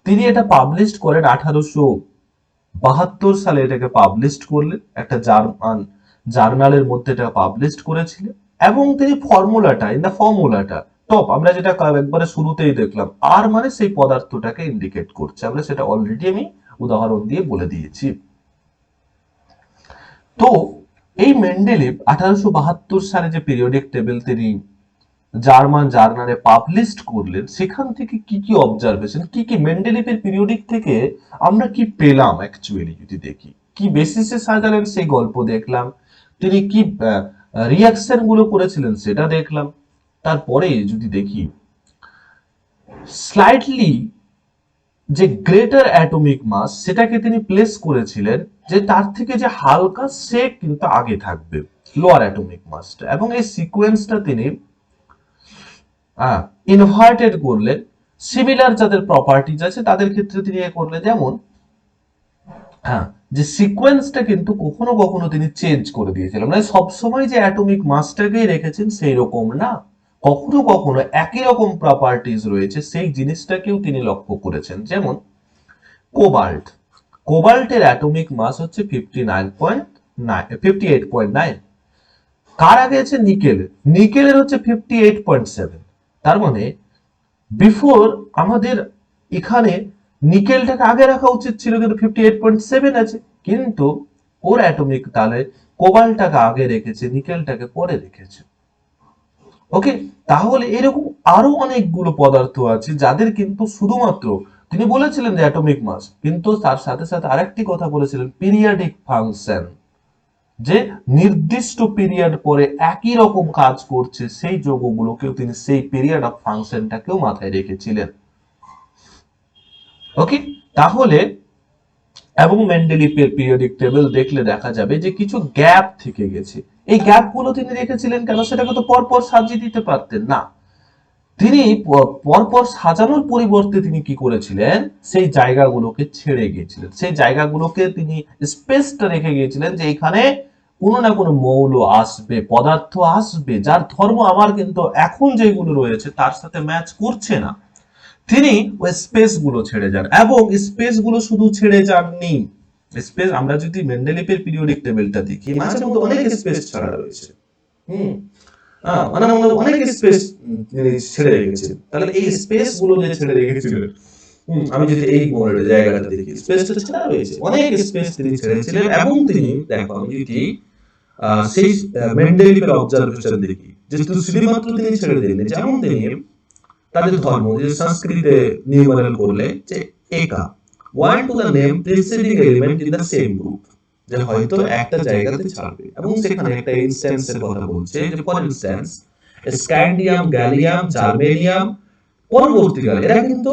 তিনি এটা পাবলিশ করেন 1872 সালে, এটাকে পাবলিশ করলেন, একটা জার্মান জার্নালের মধ্যে এটা পাবলিশ করেছিলেন, এবং তিনি ফর্মুলাটা টপ, আমরা যেটা একবারে শুরুতেই দেখলাম, আর মানে সেই পদার্থটাকে ইন্ডিকেট করছে, আমরা সেটা অলরেডি আমি উদাহরণ দিয়ে বলে দিয়েছি। তো এই মেন্ডেলিভ 1872 সালে যে পিরিয়ডিক টেবিল তিনি জার্মান জার্নালে পাবলিশ করলেন, সেখান থেকে কি কি অবজারভেশন, কি কি মেন্ডেলিভের পিরিয়ডিক থেকে আমরা কি পেলাম, অ্যাকচুয়ালি যদি দেখি কি বেসিসে সাজালেন সেই গল্প দেখলাম, তিনি কি রিঅ্যাকশন গুলো করেছিলেন সেটা দেখলাম। তারপরে যদি দেখি স্লাইটলি যে গ্রেটার অ্যাটমিক মাস, সেটাকে তিনি প্লেস করেছিলেন যে তার থেকে যে হালকা সে কিন্তু আগে থাকবে লোয়ার অ্যাটমিক মাসটা, এবং এই সিকোয়েন্সটা তিনি ইনভার্টেড করলেন, সিমিলার যাদের প্রপার্টিজ আছে তাদের ক্ষেত্রে তিনি করলেন, যেমন যে সিকোয়েন্সটা কিন্তু কখনো কখনো তিনি চেঞ্জ করে দিয়েছিলেন, মানে সবসময় যে অ্যাটমিক মাসটাকেই রেখেছেন সেই রকম না, কখনো কখনো একই রকম প্রপার্টিজ রয়েছে সেই জিনিসটাকেও তিনি লক্ষ্য করেছেন। যেমন কোবাল্ট, কোবাল্টের অ্যাটমিক মাস হচ্ছে 58.9, কার আগে আছে নিকেলের, নিকেলের হচ্ছে 58.7, তার মানে বিফোর আমাদের এখানে নিকেলটাকে আগে রাখা উচিত ছিল, কিন্তু 58.7 আছে, কিন্তু ওর অ্যাটমিক তাহলে কোবাল্টটাকে আগে রেখেছে, নিকেলটাকে পরে রেখেছে। ওকে, তাহলে এরকম আরো অনেকগুলো পদার্থ আছে যাদের কিন্তু শুধুমাত্র তিনি বলেছিলেন যে অ্যাটমিক মাস, কিন্তু তার সাথে সাথে আরেকটি কথা বলেছিলেন পিরিয়ডিক ফাংশন, যে নির্দিষ্ট পিরিয়ড পরে একই রকম কাজ করছে সেই যৌগগুলোকেও তিনি সেই পিরিয়ড অফ ফাংশনটাকেও মাথায় রেখেছিলেন। ওকে, তাহলে এবং মেন্ডেলিভের পিরিয়ডিক টেবিল দেখলে দেখা যাবে যে কিছু গ্যাপ থেকে গেছে, এই গ্যাপগুলো তিনি রেখেছিলেন কেন, সেটাকে তো পরপর সাজিয়ে দিতে পারতেন না, তিনি পরপর সাজানোর পরিবর্তে তিনি কি করেছিলেন, সেই জায়গাগুলোকে ছেড়ে গিয়েছিলেন, সেই জায়গাগুলোকে তিনি স্পেসটা রেখে গিয়েছিলেন, যে এখানে কোনো না কোনো মৌল আসবে, পদার্থ আসবে যার ধর্ম আমার কিন্তু এখন যেগুলো রয়েছে তার সাথে ম্যাচ করছে না, তিনি ওই স্পেস গুলো ছেড়ে যান, এবং স্পেস গুলো শুধু ছেড়ে যাননি, স্পেস আমরা যদি মেন্ডেলিভের পিরিয়ডিক টেবিলটা দেখি, মাঝে মধ্যে অনেক স্পেস ছাড়া রয়েছে, মানে অনেক স্পেস ছেড়ে রেখেছেন, তাহলে এই স্পেস গুলো যে ছেড়ে রেখেছিলেন আমি যদি এই মডেলের জায়গাটা দেখি, স্পেসটা ছেড়া রয়েছে, অনেক স্পেস তিনি ছেড়েছিলেন এবং তিনি দেখো আমি যদি সেই মেন্ডেলিভের অবজারভেশন দেখি যে শুধুমাত্র তিনি ছেড়ে দেননি, যেমন তিনি তাদের ধর্ম যে সংস্কৃতে নিউমারেল করলে যে একা one to the name preceding element in the same group, যে হয়তো একটা জায়গাতে ছাড়বে এবং সেখানে একটা ইনস্ট্যান্সের কথা বলছে যে for instance scandium, gallium, germanium, পরবর্তীকালে এরা কিন্তু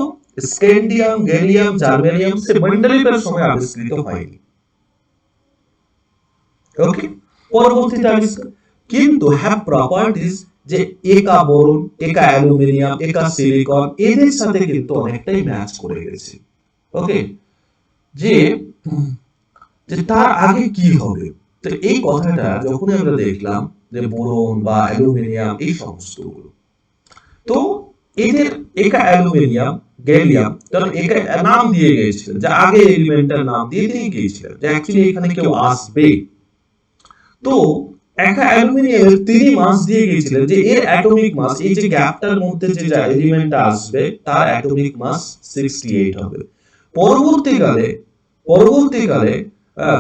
স্ক্যান্ডিয়াম, গ্যালিয়াম, জার্মেনিয়াম সে মেন্ডেলিভের সময় আবিষ্কৃত হয়নি। ওকে, পরবর্তীতে আবিষ্কার, কিন্তু হ্যাভ প্রপার্টিজ যে একা বোরন, একা অ্যালুমিনিয়াম, একা সিলিকন এদের সাথে কিন্তু অনেকটাই ম্যাচ করে গেছে। ওকে, যে যে তার আগে কি হবে, তো এই কথাটা যখন আমরা দেখলাম যে বোরন বা অ্যালুমিনিয়াম এই সমস্তগুলো, তো এদের একা অ্যালুমিনিয়াম, গ্যালিয়াম, কারণ একা নাম দিয়ে গিয়েছিলেন যে আগে এলিমেন্টের নাম দিয়ে দিয়ে গিয়েছিলেন যে অ্যাকচুয়ালি এখানে কেউ আসবে, তো একা অ্যালুমিনিয়ামের তিনি মাস দিয়ে গিয়েছিলেন যে এর অ্যাটমিক মাস এই যে গ্যাপটার মধ্যে যে এলিমেন্টটা আসবে তার অ্যাটমিক মাস 68 হবে। পরবর্তীকালে পরবর্তীকালে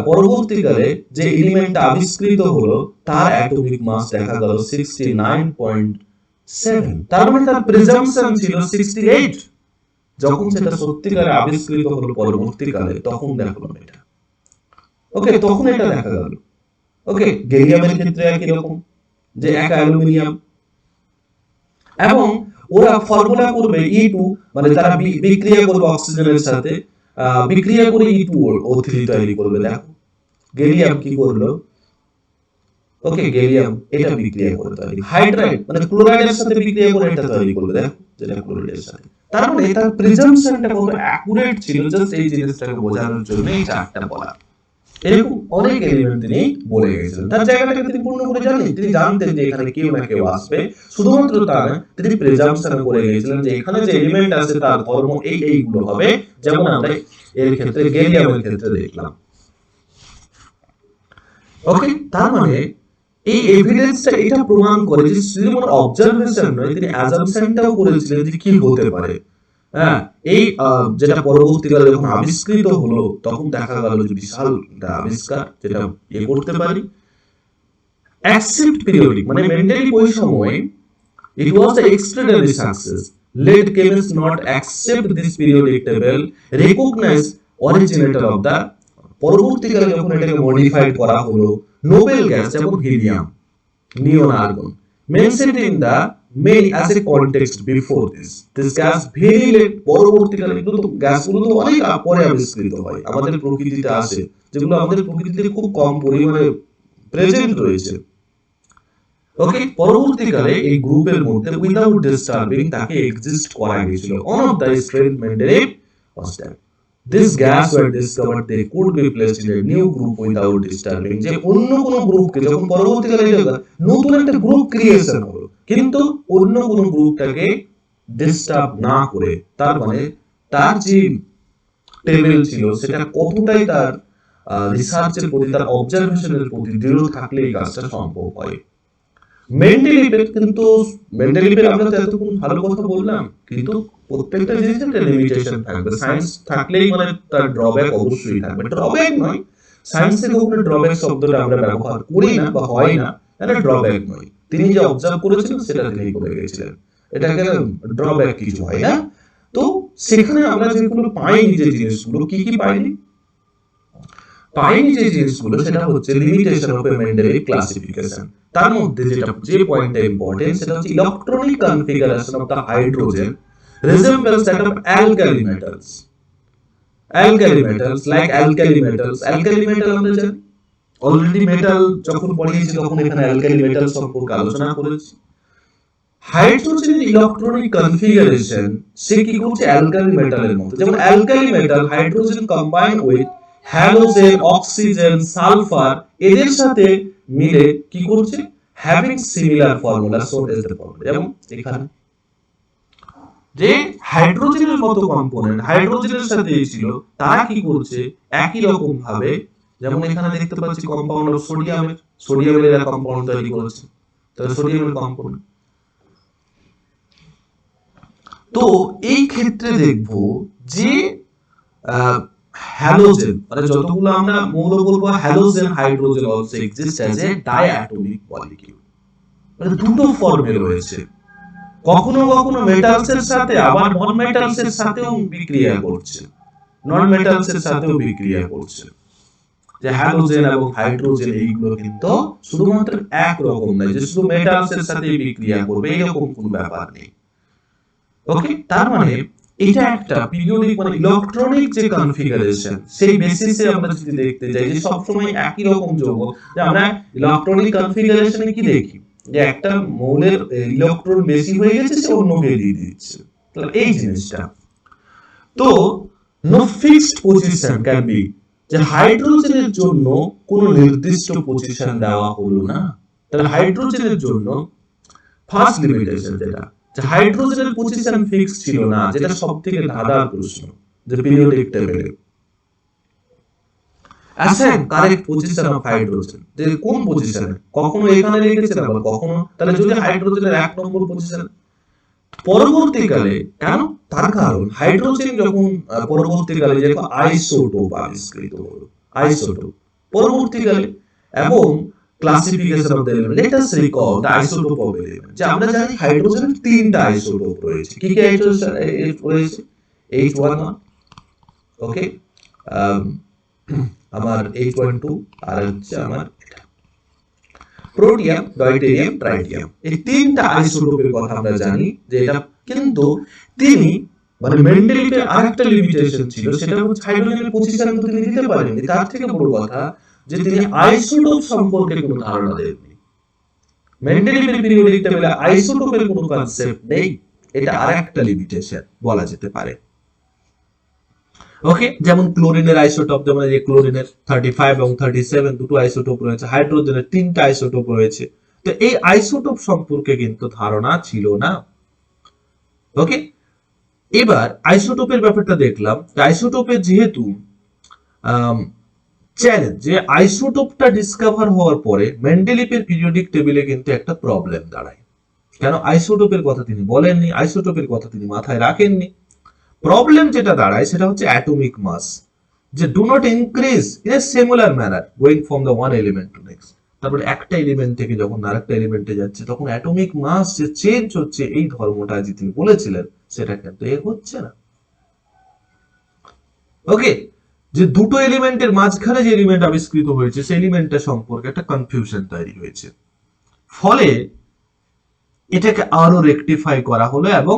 পরবর্তীকালে যে এলিমেন্টটা আবিষ্কৃত হলো তার অ্যাটমিক মাস দেখা গেল 69.7, তার মানে তার প্রিজাম্পশন ছিল 68। যখন সেটা সত্যিকারে আবিষ্কৃত হলো পরবর্তীকালে তখন দেখলাম এটা, ওকে, তখন এটা দেখা গেল। ওকে, গ্যালিয়ামের ক্ষেত্রে একই রকম যে একা অ্যালুমিনিয়াম, এবং ওরা ফর্মুলা করবে E2, মানে তারা বিক্রিয়া করবে অক্সিজেনের সাথে, বিক্রিয়া করে E2O3 তৈরি করবে। দেখো গ্যালিয়াম কি করলো, ওকে, গ্যালিয়াম এটা বিক্রিয়া করে তৈরি হাইড্রাইড, মানে ক্লোরাইডের সাথে বিক্রিয়া করে এটা তৈরি করবে। দেখো যেটা ক্লোরাইডের সাথে, তার মানে তার প্রিজাম্পশনটা কত অ্যাকুরেট ছিল, জাস্ট এই জিনিসটাকে বোঝানোর জন্য এই চারটা বলা। এরকম অনেক এলিমেন্ট তিনি বলে গেছেন, তার জায়গাটাকে তিনি পূর্ণ করে জানেন, তিনি জানতেন যে এখানে কেউ না কেউ আসবে। শুধুমাত্র তা না, তিনি প্রিজাম্পশন করে গিয়েছিলেন যে এখানে যে এলিমেন্ট আছে তার ধর্ম এইগুলো হবে, যেমন আমরা এর ক্ষেত্রে গ্যালিয়ামের ক্ষেত্রে দেখলাম। ওকে, তার মানে এই এভিডেন্সটা এটা প্রমাণ করে যে শুধুমাত্র অবজারভেশন নয়, তিনি অ্যাজাম্পশনটাও করেছিলেন যে কি হতে পারে। হ্যাঁ, এই যেটা পরবর্তীকালে যখন আবিষ্কৃত হলো তখন দেখা গেল যে বিশাল আবিষ্কার যেটা করতে পারি। অ্যাকসেপ্ট পিরিয়ডিক, মানে মেন্ডেলিভ ওই সময় it was the extraordinary success led chemists not accept this periodic table, recognize originator of the, পরবর্তীকালে যখন এটাকে মডিফাইড করা হলো, নোবেল গ্যাস যেমন helium, neon, argon mentioned in the main as a context before this gas very late, পরবর্তীকালে কিন্তু গ্যাসগুলো তো অনেক পরে আবিষ্কৃত হয়, আমাদের প্রকৃতিতে আসে, যেগুলো আমাদের প্রকৃতিতে খুব কম পরিমাণে প্রেজেন্ট রয়েছে। ওকে, পরবর্তীকালে এই গ্রুপের মধ্যে উইদাউট ডিস্টার্বিং তাকে এক্সিস্ট করা গিয়েছিল। One of the strength Mendeleev was that this gas were discovered they could be placed in a new group without disturbing, যে অন্য কোন গ্রুপকে যখন পরবর্তীকালে নতুন একটা গ্রুপ ক্রিয়েশন হলো কিন্তু অন্য কোন গ্রুপটাকে ডিস্টার্ব না করে, তার মানে তার যে টেবিল ছিল সেটা কতটাই তার রিসার্চের প্রতি, তার অবজারভেশনের প্রতি দৃঢ় থাকলে এই কাজটা সম্ভব হয়। মেন্ডেলিভের কিন্তু মেন্ডেলিভের আমরা তো এতক্ষণ ভালো কথা বললাম, কিন্তু প্রত্যেকটা জিনিসের একটা লিমিটেশন থাকবে। সায়েন্স থাকলেই মানে তার ড্রব্যাক অবশ্যই থাকবে, ড্রব্যাক নয়, সায়েন্সের কখনো ড্রব্যাক শব্দটা আমরা ব্যবহার করি না বা হয় না, এটা ড্রব্যাক নয়। তিনি যে অবজার্ভ করেছিলেন সেটা তিনি করে গেছিলেন, এটাকে ড্রব্যাক কিছু হয় না। তো সেখানে আমরা যেগুলো পাইনি, যে জিনিসগুলো কি কি পাইনি, পাইনি যে জিনিসগুলো সেটা হচ্ছে লিমিটেশন অফ মেন্ডেলিভ ক্লাসিফিকেশন। তার মধ্যে যেটা যে পয়েন্টটা ইম্পর্টেন্ট সেটা হচ্ছে electronic configuration of the hydrogen resembles that of alkali metals like alkali metals আমরা জানি অলরেডি, মেটাল যখন পড়িয়েছি তখন এখানে অ্যালকালি মেটাল সম্পর্কে আলোচনা করেছি। হাইড্রোজেনের ইলেকট্রনিক কনফিগারেশন সে কি করছে অ্যালকালি মেটালের মতো, যেমন alkali metal hydrogen combine with halogen, oxygen, sulphur এদের সাথে মিলে কি করছে, having similar formula so as the formula, যেমন এখানে যে হাইড্রোজেনের মতো কম্পোনেন্ট হাইড্রোজেনের সাথে ছিল তারা কি করছে একই রকম ভাবে, যেমন এখানে দেখতে পাচ্ছি কম্পাউন্ড অফ সোডিয়ামের এরা কম্পাউন্ড তৈরি করেছে, তাহলে সোডিয়ামের কম্পাউন্ড তো এই ক্ষেত্রে দেখব যে হ্যালোজেন মানে যতগুলো আমরা মৌল বলবো halogen hydrogen also exist as a diatomic molecule, মানে দুটো ফর্মে রয়েছে। কখনো কখনো মেটালসের সাথে আবার নন মেটালসের সাথেও বিক্রিয়া করছে, নন মেটালসের সাথেও বিক্রিয়া করছে। যে হ্যালোজেন এবং হাইড্রোজেন এইগুলো কিন্তু শুধুমাত্র এক রকম নয় যে শুধু মেটালসের সাথে বিক্রিয়া করবে এরকম কোনো ব্যাপার নেই। ওকে, তার মানে এটা একটা পিরিয়ডিক মানে ইলেকট্রনিক যে কনফিগারেশন সেই বেসিসে আমরা যদি দেখতে যাই যে সব সময় একই রকম যৌগ, যে আমরা ইলেকট্রনিক কনফিগারেশনে কি দেখি যে একটা মৌলের ইলেকট্রন বেশি হয়ে গেছে সে অন্যকে দিয়ে দিচ্ছে, তাহলে এই জিনিসটা। তো no fixed position can be, যে হাইড্রোজেনের জন্য কোনো নির্দিষ্ট পজিশন দেওয়া হলো না, তাহলে হাইড্রোজেনের জন্য ফার্স্ট লিমিটেশন যেটা যে হাইড্রোজেনের পজিশন ফিক্স ছিল না, যেটা সবথেকে ধাঁধার প্রশ্ন যে পিরিয়ডিক টেবিলে assign correct position of hydrogen, যে কোন পজিশনে, কখনো এখানে লিখেছেন আবার কখনো, তাহলে যদি হাইড্রোজেনের 1 নম্বর পজিশন পরবর্তীকালে, কেন তার কারণ হাইড্রোজেন যখন পরবর্তীকালে যে আইসোটোপ আবিষ্কৃত হলো, আইসোটোপ পরবর্তীকালে এবং classification of the element, let us recall the isotope of element, যে আমরা জানি হাইড্রোজেনের 3টা আইসোটোপ রয়েছে। কি কি আইসোটোপ রয়েছে? H1 ওকে, আমার H12 আর হচ্ছে আমার প্রোটিয়াম, ডয়টেরিয়াম, ট্রাইটিয়াম, এই 3টা আইসোটোপের কথা আমরা জানি যে এটা, কিন্তু তিনি মানে মেন্ডেলিভের আরেকটা লিমিটেশন ছিল, সেটা হচ্ছে হাইড্রোজেনের পজিশন তো তিনি দিতে পারেননি, তার থেকে বড় কথা যে তিনি আইসোটোপ সম্পর্কে কোনো ধারণা দেননি। মেন্ডেলিভের পিরিয়ডিক টেবিলে আইসোটোপের কোনো কনসেপ্ট নেই, এটা আরেকটা লিমিটেশন বলা যেতে পারে। ওকে, যেমন ক্লোরিনের আইসোটোপ, যেমন এই ক্লোরিনের 35 এবং 37 দুটো আইসোটোপ রয়েছে, হাইড্রোজেনের 3টা আইসোটোপ রয়েছে। তো এই আইসোটোপ সম্পর্কে কিন্তু ধারণা ছিল না। ওকে, এবার আইসোটোপের ব্যাপারটা দেখলাম, আইসোটোপের যেহেতু চ্যালেঞ্জ, যে আইসোটোপটা ডিসকভার হওয়ার পরে মেন্ডেলিভের পিরিয়ডিক টেবিলে কিন্তু একটা প্রবলেম দাঁড়ায়। কেন আইসোটোপের কথা তিনি বলেননি, আইসোটোপের কথা তিনি মাথায় রাখেননি। প্রবলেম যেটা দাঁড়ায় সেটা হচ্ছে অ্যাটমিক মাস, যে do not increase in a similar manner going from the one element to next. তারপরে একটা এলিমেন্ট থেকে যখন আরেকটা এলিমেন্টে যাচ্ছে তখন অ্যাটমিক মাস যে চেঞ্জ হচ্ছে, এই ধর্মটা যে তিনি বলেছিলেন সেটা কিন্তু এ হচ্ছে না। ওকে, যে দুটো এলিমেন্টের মাঝখানে যে এলিমেন্ট আবিষ্কৃত হয়েছে সেই এলিমেন্টটা সম্পর্কে একটা কনফিউশন তৈরি হয়েছে, ফলে এটাকে আরো রেকটিফাই করা হলো এবং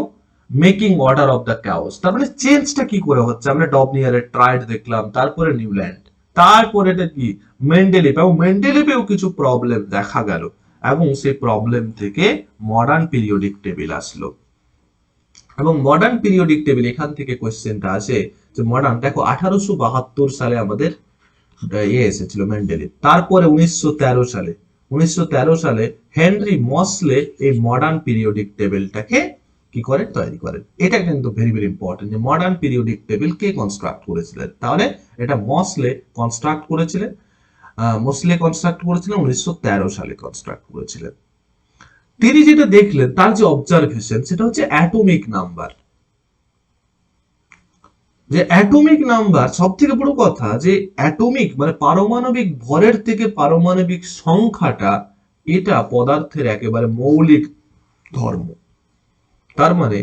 making order of the chaos. তার মানে চেঞ্জটা কি করে হচ্ছে, আমরা ডবনিয়ারের ট্রাইড দেখলাম, তারপরে নিউল্যান্ড, তারপরে এটা কি মেন্ডেলিভ, এবং মেন্ডেলিভেও কিছু প্রবলেম দেখা গেল এবং সেই প্রবলেম থেকে মডার্ন পিরিয়ডিক টেবিল আসলো। এবং মডার্ন পিরিয়ডিক টেবিল, এখান থেকে কোশ্চেনটা আসে যে মডার্ন, দেখো 1872 সালে আমাদের এসেছিল মেন্ডেলিভ, তারপরে 1913 সালে হেনরি মসলে এই মডার্ন পিরিয়ডিক টেবিলটাকে কি করে তৈরি করেন। এটা কিন্তু ভেরি ভেরি ইম্পর্টেন্ট, যে মডার্ন পিরিয়ডিক টেবিল কে কনস্ট্রাক্ট করেছিলেন, তাহলে এটা মসলে কনস্ট্রাক্ট করেছিলেন। 1913 সালে কনস্ট্রাক্ট করেছিলেন। তিনি যেটা দেখলেন, তার যে অবজারভেশন সেটা হচ্ছে অ্যাটমিক নাম্বার, যে অ্যাটমিক নাম্বার সব থেকে বড় কথা, যে অ্যাটমিক মানে পারমাণবিক ভরের থেকে পারমাণবিক সংখ্যাটা, এটা পদার্থের একেবারে মৌলিক ধর্ম। তার মানে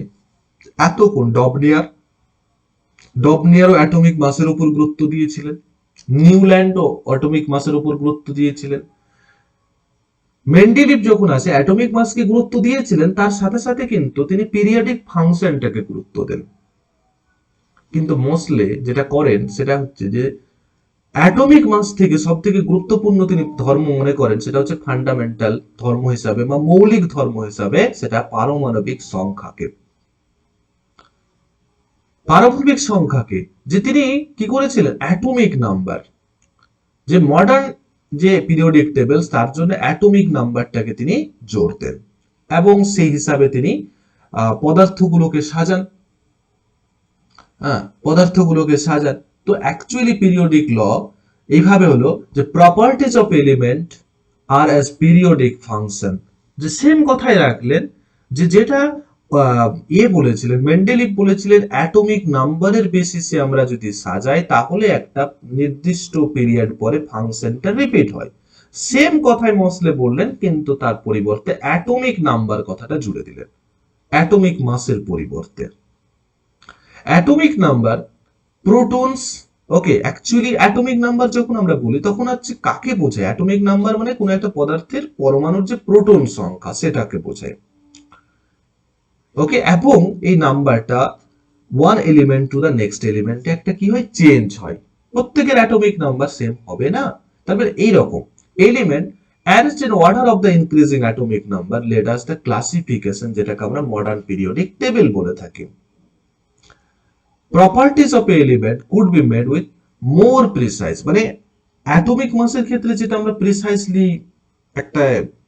এতক্ষণ ডবনিয়ারও অ্যাটমিক মাসের উপর গুরুত্ব দিয়েছিলেন, নিউল্যান্ডও অ্যাটমিক মাসের উপর গুরুত্ব দিয়েছিলেন। মেন্ডেলিভ যখন আসে অ্যাটমিক মাসকে গুরুত্ব দিয়েছিলেন, তার সাথে সাথে কিন্তু তিনি পিরিয়ডিক ফাংশনটাকে গুরুত্ব দেন। কিন্তু মসলে যেটা করেন সেটা হচ্ছে যে অ্যাটমিক মাস থেকে সব থেকে গুরুত্বপূর্ণ তিনি ধর্ম মনে করেন সেটা হচ্ছে ফান্ডামেন্টাল ধর্ম হিসাবে বা মৌলিক ধর্ম হিসাবে, সেটা পারমাণবিক সংখ্যাকে যে তিনি কি করেছিলেন অ্যাটমিক নাম্বার, যে মডার্ন যে পিরিয়ডিক টেবিল তার জন্য অ্যাটমিক নাম্বারটাকে তিনি জোর দেন এবং সেই হিসাবে তিনি পদার্থগুলোকে সাজান। তো অ্যাকচুয়ালি পিরিয়ডিক ল এইভাবে হলো যে properties of element are as periodic function, যে সেম কথাই রাখলেন, যে যেটা বলেছিলেন, মেন্ডেলিভ বলেছিলেন অ্যাটমিক নাম্বারের বেসিসে আমরা যদি সাজাই তাহলে একটা নির্দিষ্ট পিরিয়ড পরে ফাংশনটা রিপিট হয়। সেম কথাই মসলে বললেন, কিন্তু তার পরিবর্তে অ্যাটমিক নাম্বার কথাটা জুড়ে দিলেন, অ্যাটমিক মাসের পরিবর্তে। অ্যাটমিক নাম্বার, প্রোটনস, ওকে, অ্যাকচুয়ালি অ্যাটমিক নাম্বার যখন আমরা বলি তখন হচ্ছে কাকে বোঝায়? অ্যাটমিক নাম্বার মানে কোন একটা পদার্থের পরমাণুর যে প্রোটন সংখ্যা সেটাকে বোঝায়। ওকে, এবং এই নাম্বারটা one element to the next এলিমেন্টে একটা কি হয়, চেঞ্জ হয়। প্রত্যেকের অ্যাটমিক নাম্বার সেম হবে না। তারপরে এইরকম element arranged in order of the increasing atomic number led us the classification, যেটাকে আমরা মডার্ন পিরিয়ডিক টেবিল বলে থাকি। Properties of A element could be made with more precise, মানে অ্যাটমিক মাসের ক্ষেত্রে যেটা আমরা প্রিসাইজলি একটা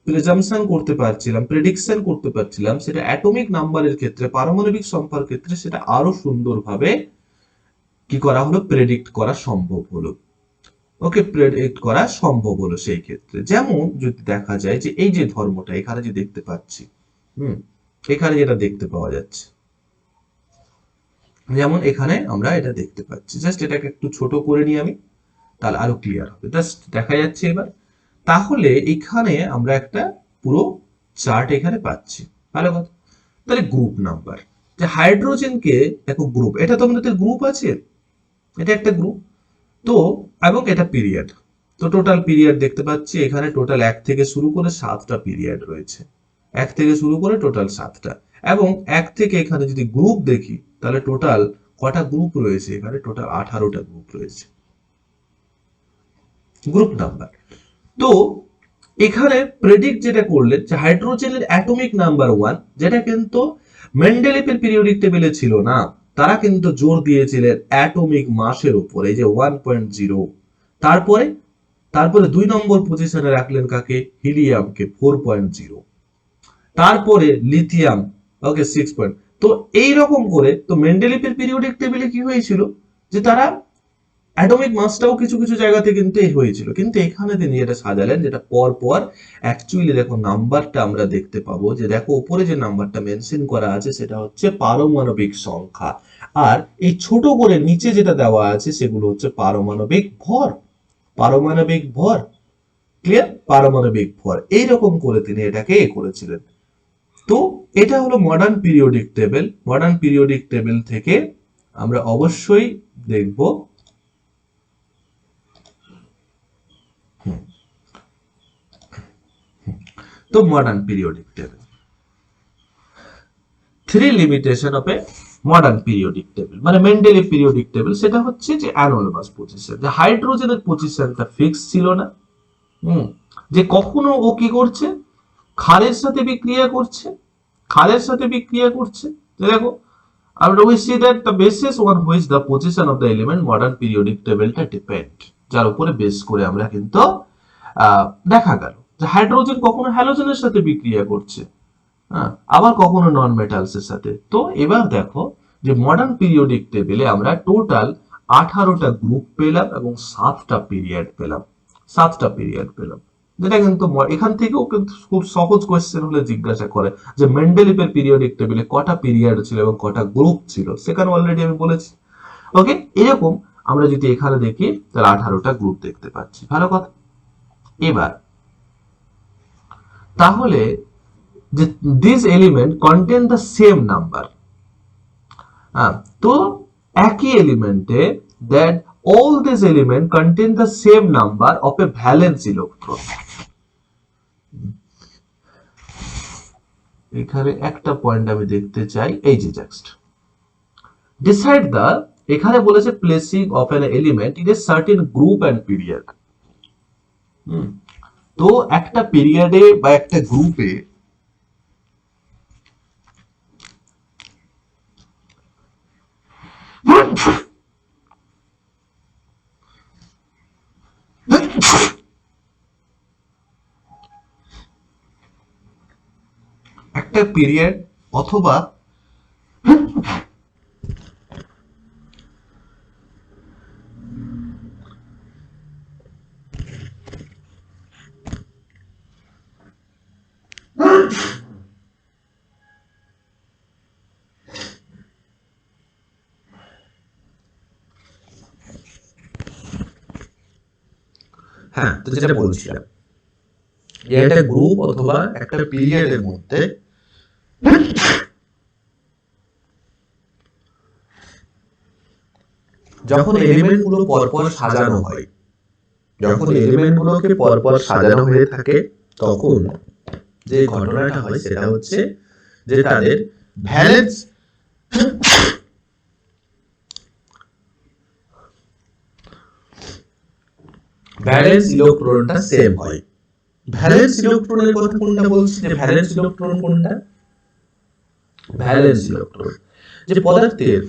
প্রিজাম্পশন করতে পারছিলাম, প্রেডিকশন করতে পারছিলাম, সেটা অ্যাটমিক নাম্বারের ক্ষেত্রে, পারমাণবিক সংখ্যার ক্ষেত্রে সেটা আরো সুন্দরভাবে কি করা হলো, প্রেডিক্ট করা সম্ভব হলো। ওকে, প্রেডিক্ট করা সম্ভব হলো সেই ক্ষেত্রে। যেমন যদি দেখা যায় যে এই যে ধর্মটা এখানে যে দেখতে পাচ্ছি, এখানে যেটা দেখতে পাওয়া যাচ্ছে, যেমন এখানে আমরা এটা দেখতে পাচ্ছি, জাস্ট এটাকে একটু ছোট করে নিই আমি, তাহলে আরো ক্লিয়ার হবে। জাস্ট দেখা যাচ্ছে এবার। তাহলে এখানে আমরা একটা পুরো চার্ট এখানে পাচ্ছি, ভালো কথা। তাহলে গ্রুপ নাম্বার, যে হাইড্রোজেনকে দেখো গ্রুপ, এটা তো আমাদের গ্রুপ আছে, এটা একটা গ্রুপ। তো এবং এটা পিরিয়ড, তো টোটাল পিরিয়ড দেখতে পাচ্ছি এখানে টোটাল 1 থেকে শুরু করে 7টা পিরিয়ড রয়েছে, 1 থেকে শুরু করে টোটাল 7টা। এবং 1 থেকে এখানে যদি গ্রুপ দেখি তাহলে টোটাল কটা গ্রুপ রয়েছে, এখানে টোটাল 18টা গ্রুপ রয়েছে, গ্রুপ নাম্বার। তো এখানে প্রেডিক্ট যেটা করলেন যে হাইড্রোজেনের অ্যাটমিক নাম্বার 1, যেটা কিন্তু মেন্ডেলিভের পিরিয়ডিক টেবিলে ছিল না, তারা কিন্তু জোর দিয়েছিলেন অ্যাটমিক মাসের উপর, এই যে 1.0। তারপরে তারপরে 2 নম্বর পজিশনে রাখলেন কাকে, হিলিয়ামকে 4.0। তারপরে লিথিয়াম, ওকে 6 পয়েন্ট। তো এই রকম করে তো মেন্ডেলিভের পিরিয়ডিক টেবিলে কি হয়েছিল, যে তারা অ্যাটমিক মাসটাও কিছু কিছু জায়গাতে কিন্তু এই হয়েছিল, কিন্তু এখানে তিনি এটা সাজালেন যেটা পর পর অ্যাকচুয়ালি দেখো নাম্বারটা আমরা দেখতে পাবো, যে দেখো উপরে যে নাম্বারটা মেনশন করা আছে সেটা হচ্ছে পারমাণবিক সংখ্যা, আর এই ছোট করে নিচে যেটা দেওয়া আছে সেগুলো হচ্ছে পারমাণবিক ভর, পারমাণবিক ভর, ক্লিয়ার, পারমাণবিক ভর। এইরকম করে তিনি এটাকে করেছিলেন। তো এটা হলো modern periodic table. Modern periodic table থেকে আমরা অবশ্যই দেখব, তো modern periodic table, 3 limitation of a modern periodic table, মানে মেন্ডেলিভ পিরিয়ডিক টেবিল, সেটা হচ্ছে যে অ্যানোমালাস পজিশন, যে হাইড্রোজেনের পজিশনটা ফিক্স ছিল না, যে কখনো ও কি করছে, ক্ষারের সাথে বিক্রিয়া করছে, ক্ষারের সাথে বিক্রিয়া করছে। দেখো, আমরা we see that the basis on which the position of the element modern periodic table টা depend, যার উপরে বেস করে আমরা কিন্তু দেখা গেল যে হাইড্রোজেন কখনো হ্যালোজেনের সাথে বিক্রিয়া করছে, হ্যাঁ, আবার কখনো নন মেটালস এর সাথে। তো এবার দেখো যে মডার্ন পিরিয়ডিক টেবিলে আমরা টোটাল 18টা গ্রুপ পেলাম এবং 7টা পিরিয়ড পেলাম, 7টা পিরিয়ড পেলাম। যেটা কিন্তু এখান থেকেও কিন্তু খুব সহজ কোয়েশ্চেন হলে জিজ্ঞাসা করে যে মেন্ডেলিভের পিরিয়ডিক টেবিলে কটা পিরিয়ড ছিল এবং কটা গ্রুপ ছিল, সেখানে অলরেডি আমি বলেছি। ওকে, এরকম আমরা যদি এখানে দেখি তাহলে 18টা গ্রুপ দেখতে পাচ্ছি, ভালো কথা। এবার তাহলে যে this element contain the same number, তো একই এলিমেন্টে that all these element contain the same number of a valence electron। এখানে একটা পয়েন্ট আমি দেখতে চাই, এই যে জাস্ট ডিসাইড দ্য, এখানে বলেছে placing of an element in a certain group and period. তো একটা পিরিয়ডে বা একটা গ্রুপে একটা পিরিয়ড অথবা হ্যাঁ, তো যেটা বলছিলাম একটা গ্রুপ অথবা একটা পিরিয়ডের মধ্যে যখন এলিমেন্ট গুলো পরপর সাজানো হয়, যখন এলিমেন্ট গুলোকে পরপর সাজানো হয়ে থাকে তখন যে ঘটনাটা হয় সেটা হচ্ছে যে তাদের ভ্যালেন্স ইলেকট্রনটা সেম হয়। ভ্যালেন্স ইলেকট্রনের কথা কোনটা বলছি, যে ভ্যালেন্স ইলেকট্রন কোনটা, ভ্যালেন্স ইলেকট্রন যে পদার্থের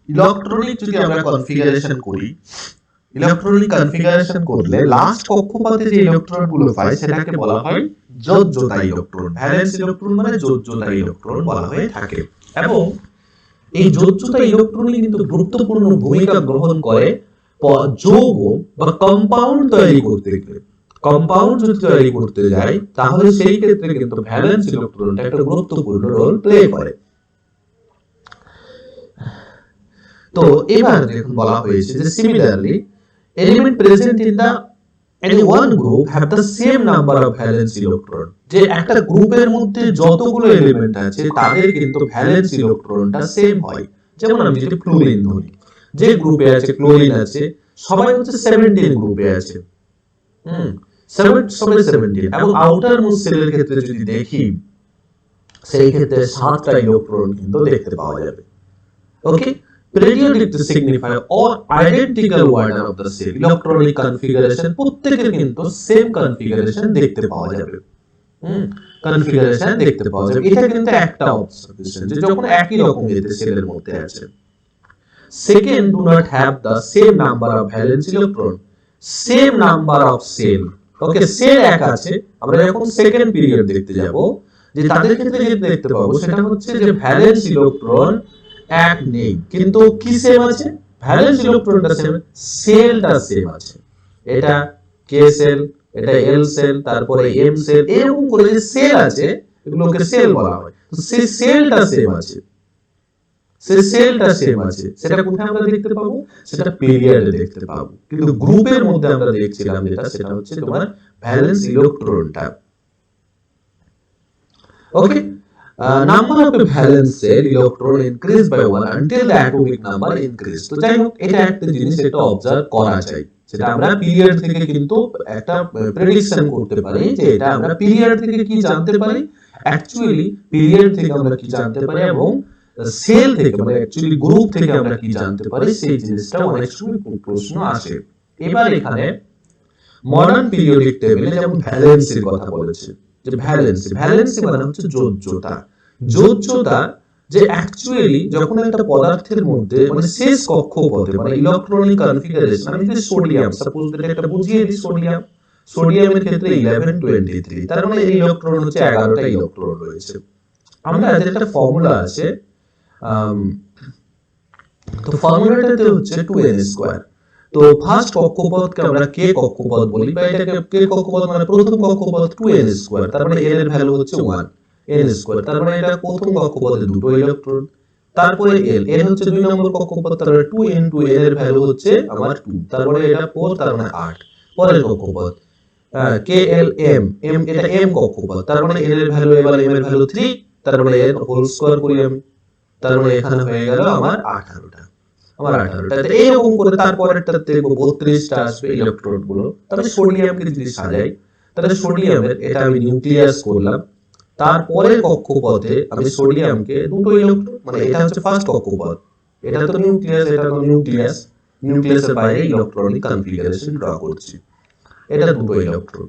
ইলেকট্রনিক যদি আমরা কনফিগারেশন করি, ইলেকট্রনিক কনফিগারেশন করলে লাস্ট কক্ষপথে যে ইলেকট্রন গুলো পায় সেটাকে বলা হয় যোজ্যতা ইলেকট্রন। ভ্যালেন্স ইলেকট্রন মানে যোজ্যতা ইলেকট্রন বলা হয়ে থাকে। এবং এই যোজ্যতা ইলেকট্রনই কিন্তু গুরুত্বপূর্ণ ভূমিকা গ্রহণ করে যৌগ বা কম্পাউন্ড তৈরি করতে গেলে। কম্পাউন্ড যদি তৈরি করতে যাই তাহলে সেই ক্ষেত্রে কিন্তু ভ্যালেন্স ইলেকট্রনটা একটা গুরুত্বপূর্ণ রোল প্লে করে। তো এবার দেখুন বলা হয়েছে যে similarly element present in the any one group have the same number of valence electron, যে একটা গ্রুপের মধ্যে যতগুলো এলিমেন্ট আছে তাদের কিন্তু ভ্যালেন্স ইলেকট্রনটা সেম হয়। যেমন আমি যদি ক্লোরিন ধরি, যে গ্রুপে আছে ক্লোরিন আছে সবাই হচ্ছে 17 গ্রুপে আছে, 17 এবং আউটার মোস্ট সেলের ক্ষেত্রে যদি দেখি সেই ক্ষেত্রে 7টা ইলেকট্রন কিন্তু দেখতে পাওয়া যাবে। ওকে, periodic to signify or identical order of the cell, electronic configuration প্রত্যেকের কিন্তু সেম কনফিগারেশন দেখতে পাওয়া যাবে। কনফিগারেশন দেখতে পাওয়া যাবে, এটা কিন্তু একটা অবজারভেশন যে যখন একই রকম এতে সেলের মধ্যে আছে। Second, do not have the same number of valence electron, same number of cell। Okay, shell এক আছে, আমরা যখন সেকেন্ড পিরিয়ড দেখতে যাব যে তাদের ক্ষেত্রে যেটা দেখতে পাবো সেটা হচ্ছে যে ভ্যালেন্স ইলেকট্রন এক নেই, কিন্তু কি সেম আছে, ভ্যালেন্স ইলেকট্রনটা সেম, সেলটা সেম আছে। এটা কে সেল, এটা এল সেল, তারপরে এম সেল, এরকম করে যে সেল আছে এগুলোকে সেল বলা হয়। তো সেই সেলটা সেম আছে, সেই সেলটা সেম আছে, সেটা কোথায় আমরা দেখতে পাবো, সেটা পিরিয়ডে দেখতে পাবো। কিন্তু গ্রুপের মধ্যে আমরা দেখছিলাম যেটা, সেটা হচ্ছে তোমার ভ্যালেন্স ইলেকট্রনটা। Okay, number of a valence cell electron increase by 1 until the atomic number increase। তো যাই হোক, এটা একটা জিনিস এটা অবজার্ভ করা যায়, সেটা আমরা পিরিয়ড থেকে কিন্তু একটা প্রেডিকশন করতে পারি যে এটা আমরা পিরিয়ড থেকে কি জানতে পারি, অ্যাকচুয়ালি পিরিয়ড থেকে আমরা কি জানতে পারি এবং সেল থেকে মানে অ্যাকচুয়ালি গ্রুপ থেকে আমরা কি জানতে পারি, সেই জিনিসটা অনেক সময় প্রশ্ন আসে। এবার এখানে মডার্ন পিরিয়ডিক টেবিলে যেমন ভ্যালেন্সির কথা বলেছে, যে ভ্যালেন্সি মানে হচ্ছে যোজ্যতা। যোজ্যতা যে অ্যাকচুয়ালি যখন একটা পদার্থের মধ্যে মানে শেষ কক্ষপথে মানে ইলেকট্রনিক কনফিগারেশন, আমি যদি সোডিয়াম সাপোজ এটা একটা বুঝিয়ে দিই, সোডিয়ামের ক্ষেত্রে 1123, তার মানে এই ইলেকট্রন হচ্ছে 11টা ইলেকট্রন রয়েছে। আমরা যেটা ফর্মুলা আছে, তো ফর্মুলাটাতে হচ্ছে 2n²। তো ফার্স্ট কক্ষপথকে আমরা কে কক্ষপথ বলি, বা এটাকে কে কক্ষপথ মানে প্রথম কক্ষপথ 2n², তার মানে n এর ভ্যালু হচ্ছে 1, n², তার মানে এটা প্রথম কক্ষপথে দুটো ইলেকট্রন। তারপরে l হচ্ছে 2 নম্বর কক্ষপথ, তার মানে 2 ইনটু n এর ভ্যালু হচ্ছে আমার 2, তার মানে এটা 4, তার মানে 8। পরের কক্ষপথ KLM, m এটা m কক্ষপথ, তার মানে n এর ভ্যালু এবার m এর ভ্যালু 3, তার মানে n হোল স্কয়ার করি আমি, তার মানে এখানে হয়ে গেল আমার 18টা। এইরকম করে তারপরেরটা দেখবো 32টা আসবে ইলেকট্রন গুলো। তাহলে সোডিয়ামকে যদি সাজাই, তাহলে সোডিয়ামের এটা আমি নিউক্লিয়াস করলাম, তারপরের কক্ষপথে আমি সোডিয়ামকে দুটো ইলেকট্রন, মানে এটা হচ্ছে ফার্স্ট কক্ষপথ, এটা তো নিউক্লিয়াস, এটা তো নিউক্লিয়াসের বাইরে ইলেকট্রনিক কনফিগারেশন ড্র করছি, এটা দুটো ইলেকট্রন।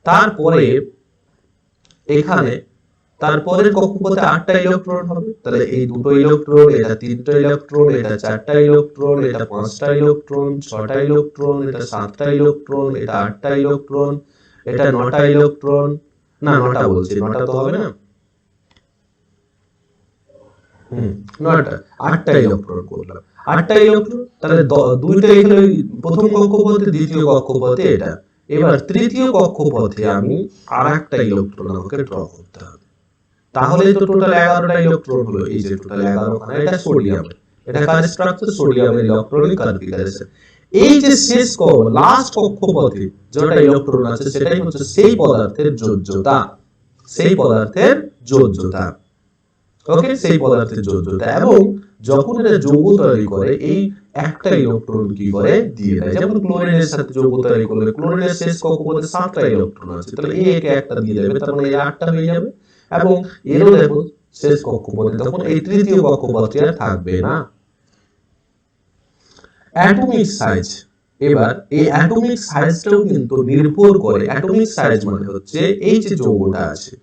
তারপরে এখানে তারপরের কক্ষপথে 8টা ইলেকট্রন হবে, তাহলে এই দুটো ইলেকট্রন, এটা 3টা ইলেকট্রন, এটা 4টা ইলেকট্রন, এটা 5টা ইলেকট্রন, 6টা ইলেকট্রন, এটা 7টা ইলেকট্রন, এটা 8টা ইলেকট্রন, এটা 9টা ইলেকট্রন, না 9টা বলছি, 9টা তো হবে না, 9টা, 8টা ইলেকট্রন করলাম, 8টা ইলেকট্রন, তাহলে দুইটা এখানে প্রথম কক্ষপথে, দ্বিতীয় কক্ষপথে এটা, এবার তৃতীয় কক্ষপথে আমি আরেকটা ইলেকট্রন আমাকে ড্র করতে হবে, তাহলে তো টোটাল 11টা ইলেকট্রন হলো। এই যে টোটাল 11 খানা, এটা সোডিয়াম, এটা কার স্ট্রাকচার, সোডিয়ামের ইলেকট্রনিক কনফিগারেশন। এই যে শেষ লাস্ট কক্ষপথে যেটা ইলেকট্রন আছে সেটাই হচ্ছে সেই পদার্থের যোজ্যতা, সেই পদার্থের যোজ্যতা। ওকে, সেই পদার্থের যোজ্যতা। এবং যখন এটা যৌগ তৈরি করে এই একটা ইলেকট্রন কি করে দিয়ে দেয়। যেমন ক্লোরিনের সাথে যৌগ তৈরি করলে ক্লোরিনের শেষ কক্ষপথে 7টা ইলেকট্রন আছে, তাহলে এই একে একটা দিয়ে দেবে, তার মানে এই 8টা হয়ে যাবে। এবং এরও দেখো শেষ কক্ষপথে তখন এই তৃতীয় কক্ষপথটি আর থাকবে না। অ্যাটমিক সাইজ, এবার এই অ্যাটমিক সাইজটাও কিন্তু নির্ভর করে। অ্যাটমিক সাইজ মানে হচ্ছে এই যে যৌগটা আছে,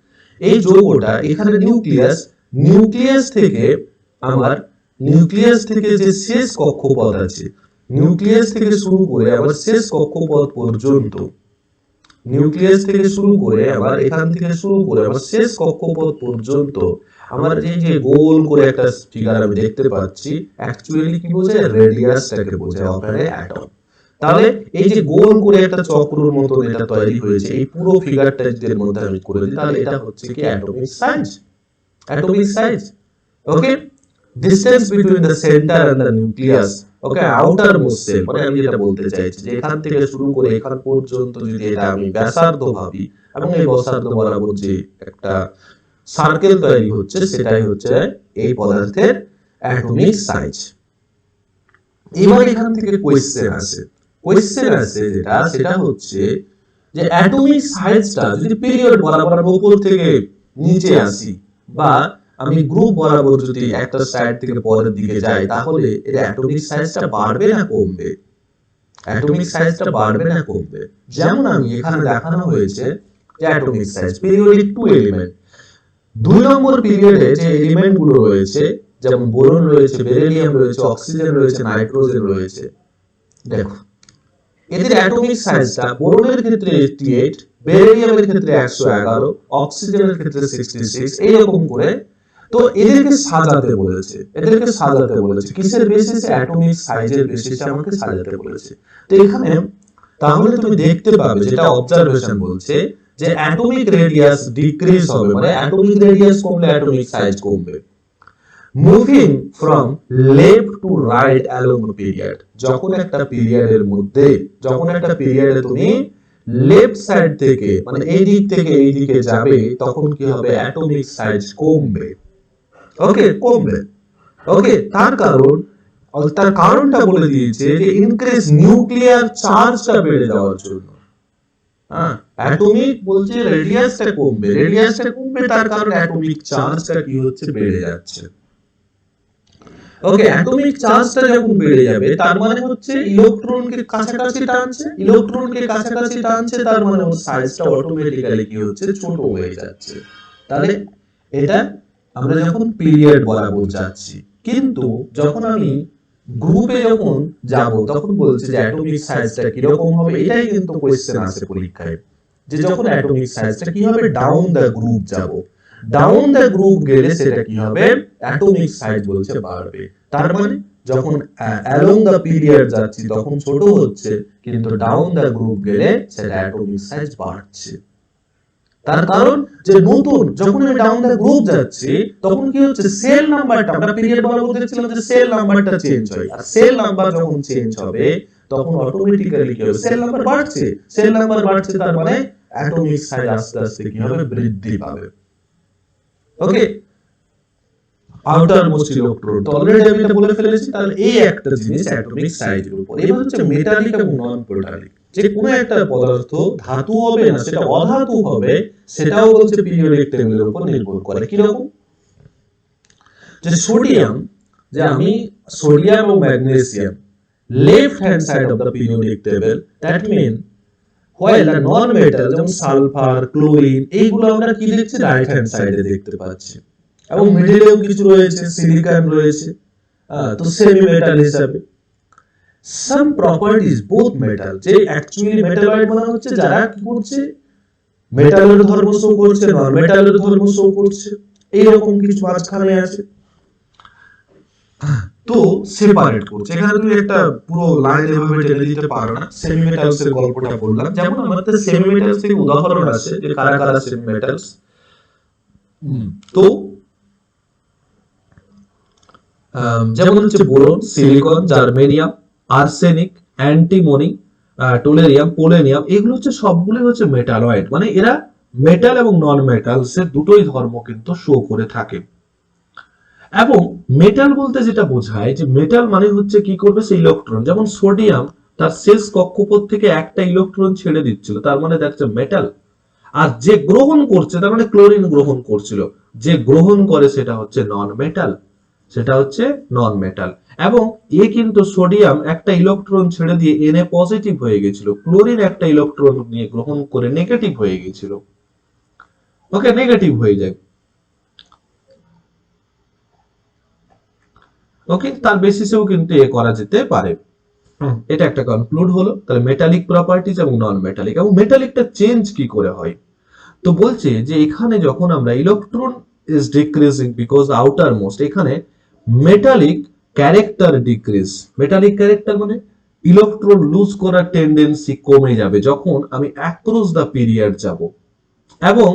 এই যৌগটা এখানে নিউক্লিয়াস, নিউক্লিয়াস থেকে আমার নিউক্লিয়াস থেকে যে শেষ কক্ষপথ আছে, নিউক্লিয়াস থেকে শুরু করে আবার শেষ কক্ষপথ পর্যন্ত, নিউক্লিয়াস থেকে শুরু করে আবার এখান থেকে শুরু করে আবার শেষ কক্ষপথ পর্যন্ত আমার এই যে গোল করে একটা ফিগার আমি দেখতে পাচ্ছি, অ্যাকচুয়ালি কি বোঝায়? রেডিয়াসটাকে বোঝায় অফ অ্যান অ্যাটম। তাহলে এই যে গোল করে একটা চক্রের মতো এটা তৈরি হয়েছে, এই পুরো ফিগারটা যদি এর মধ্যে আমি করে দিই তাহলে এটা হচ্ছে কি atomic size. Atomic size. Okay, distance between the centre and the nucleus. Okay, outermost shell, মানে আমি যেটা বলতে চাইছি যে এখান থেকে শুরু করে এখান পর্যন্ত যদি এটা আমি ব্যাসার্ধ ভাবি এবং এই ব্যাসার্ধ বরাবর যে একটা সার্কেল তৈরি হচ্ছে সেটাই হচ্ছে এই পদার্থের অ্যাটমিক সাইজ। এবার এখান থেকে কোয়েশ্চেন আসে, কোয়েশ্চেন আসে যেটা সেটা হচ্ছে যে অ্যাটমিক সাইজটা যদি পিরিয়ড বরাবর উপর থেকে নিচে আসি বা আমি গ্রুপ বরাবর যদি একটা সাইড থেকে পরের দিকে যাই তাহলে এর অ্যাটমিক সাইজটা বাড়বে না কমবে? অ্যাটমিক সাইজটা বাড়বে না কমবে? যেমন আমি এখানে দেখানো হয়েছে যে অ্যাটমিক সাইজ পিরিয়ডিক 2 এলিমেন্ট, 2 নম্বর পিরিয়ডে যে এলিমেন্ট গুলো রয়েছে যেমন বোরন রয়েছে, বেরিলিয়াম রয়েছে, অক্সিজেন রয়েছে, নাইট্রোজেন রয়েছে, দেখো এদের অ্যাটমিক সাইজটা বোরনের ক্ষেত্রে 88, বেরিলিয়ামের ক্ষেত্রে 111, অক্সিজেনের ক্ষেত্রে 66, এইরকম করে। তো এদেরকে সাজাতে বলেছে, এদেরকে সাজাতে বলেছে কিসের বেসিসে? অ্যাটমিক সাইজের বেসিসে আমাকে সাজাতে বলেছে। তো এখানে তাহলে তুমি দেখতে পাবে যেটা অবজারভেশন বলছে যে অ্যাটমিক রেডিয়াস ডিক্রিজ হবে, মানে অ্যাটমিক রেডিয়াস কমলে অ্যাটমিক সাইজ কমবে। Moving from left to right along period, যখন একটা পিরিয়ডের মধ্যে, যখন একটা পিরিয়ডে তুমি লেফট সাইড থেকে মানে এই দিক থেকে এই দিকে যাবে তখন কি হবে? অ্যাটমিক সাইজ কমবে। ওকে, কমবে। ওকে, তার কারণটা বলে দিয়েছে যে ইনক্রিজ নিউক্লিয়ার চার্জটা বেড়ে যাওয়ার জন্য। হ্যাঁ, অ্যাটমিক বলছে রেডিয়াসটা কমবে, রেডিয়াসটা কমবে তার কারণ অ্যাটমিক চার্জটা কি হচ্ছে? বেড়ে যাচ্ছে। ওকে, অ্যাটমিক চার্জটা যখন বেড়ে যাবে তার মানে হচ্ছে ইলেকট্রনকে কাছাকাছি টানছে, ইলেকট্রনকে কাছাকাছি টানছে, তার মানে ওর সাইজটা অটোমেটিক্যালি কি হচ্ছে? ছোট হয়ে যাচ্ছে। তাহলে এটা আমরা যখন পিরিয়ড বরাবর যাচ্ছি, কিন্তু যখন আমি গ্রুপে যখন যাব তখন বলছে যে অ্যাটমিক সাইজটা কি রকম হবে, এটাই কিন্তু কোশ্চেন আসে পরীক্ষায় যে যখন অ্যাটমিক সাইজটা কি হবে? ডাউন দা গ্রুপ যাব, ডাউন দা গ্রুপ গেলে সেটা কি হবে? অ্যাটমিক সাইজ বলছে বাড়বে। তার মানে যখন অ্যালং দা পিরিয়ড যাচ্ছি তখন ছোট হচ্ছে, কিন্তু ডাউন দা গ্রুপ গেলে সেটা অ্যাটমিক সাইজ বাড়ছে। তার কারণ যে নতুন যখন আমি ডাউন দা গ্রুপ যাচ্ছি তখন কি হচ্ছে? সেল নাম্বারটা, আমরা পিরিয়ড বরাবর দেখছিলাম যে সেল নাম্বারটা চেঞ্জ হয়, আর সেল নাম্বার যখন চেঞ্জ হবে তখন অটোমেটিক্যালি কি হবে? সেল নাম্বার বাড়ছে, সেল নাম্বার বাড়ছে তার মানে অ্যাটমিক সাইজ আস্তে আস্তে কি হবে? বৃদ্ধি পাবে। ওকে, আউটার মোস্ট ইলেকট্রন তো অলরেডি আমি এটা বলে ফেলেছি। তাহলে এই একটা জিনিস অ্যাটমিক সাইজের উপর। এবার হচ্ছে মেটালিক এবং নন মেটালিক, যে কোনো একটা পদার্থ ধাতু হবে না সেটা অধাতু হবে, সেটাও বলছে পিরিয়ডিক টেবিলের উপর নির্ভর করে। কি রকম? যে সোডিয়াম, যে আমি সোডিয়াম এবং magnesium left hand side of the periodic table, that mean while the non metal যেমন সালফার, ক্লোরিন এইগুলো আমরা কি দেখছি? রাইট হ্যান্ড সাইডে দেখতে পাচ্ছি। এবং মিডলেও কিছু রয়েছে, সিলিকন রয়েছে, তো সেমি মেটাল হিসাবে। সাম প্রপার্টিজ বোথ মেটাল, যে অ্যাকচুয়ালি মেটালয়েড মানে হচ্ছে যারা কি করছে? মেটালের ধর্ম শো করছে, নন মেটালের ধর্ম শো করছে, এইরকম কিছু মাঝখানে আছে। তো সেপারেট করছে। এখানে তুমি একটা পুরো লাইন এভাবে টেনে দিতে পারো না। সেমি মেটালস এর গল্পটা বললাম, যেমন আমাদের সেমি মেটালস থেকে উদাহরণ আছে যে কারা কারা সেমি মেটালস। তো যেমন হচ্ছে boron, silicon, germanium, arsenic, antimony, tellurium, polonium, এগুলো হচ্ছে সবগুলো হচ্ছে মেটালয়েড, মানে এরা মেটাল এবং নন মেটালস এর দুটোই ধর্ম কিন্তু শো করে থাকে। এবং মেটাল বলতে যেটা বোঝায় যে মেটাল মানে হচ্ছে কি করবে, সে ইলেকট্রন, যেমন সোডিয়াম তার শেষ কক্ষপথ থেকে একটা ইলেকট্রন ছেড়ে দিচ্ছিল, তার মানে দ্যাটস এ মেটাল। আর যে গ্রহণ করছে তার মানে ক্লোরিন গ্রহণ করছিল, যে গ্রহণ করে সেটা হচ্ছে নন মেটাল, সেটা হচ্ছে নন মেটাল। এবং এ কিন্তু সোডিয়াম একটা ইলেকট্রন ছেড়ে দিয়ে Na পজিটিভ হয়ে গেছিল, ক্লোরিন একটা ইলেকট্রন নিয়ে গ্রহণ করে নেগেটিভ হয়ে গেছিল, ওকে, নেগেটিভ হয়ে যায়, ওকে, তার বেসিসেও কিন্তু এ করা যেতে পারে। এটা একটা কনক্লুড হলো তাহলে মেটালিক প্রপার্টিজ এবং নন মেটালিক। এবং মেটালিকটা চেঞ্জ কি করে হয়, তো বলছে যে এখানে যখন আমরা electron is decreasing because outermost, এখানে metallic character decrease, metallic character মানে ইলেকট্রন লুজ করার টেন্ডেন্সি কমে যাবে যখন আমি অ্যাক্রস দ্য পিরিয়ড যাব, এবং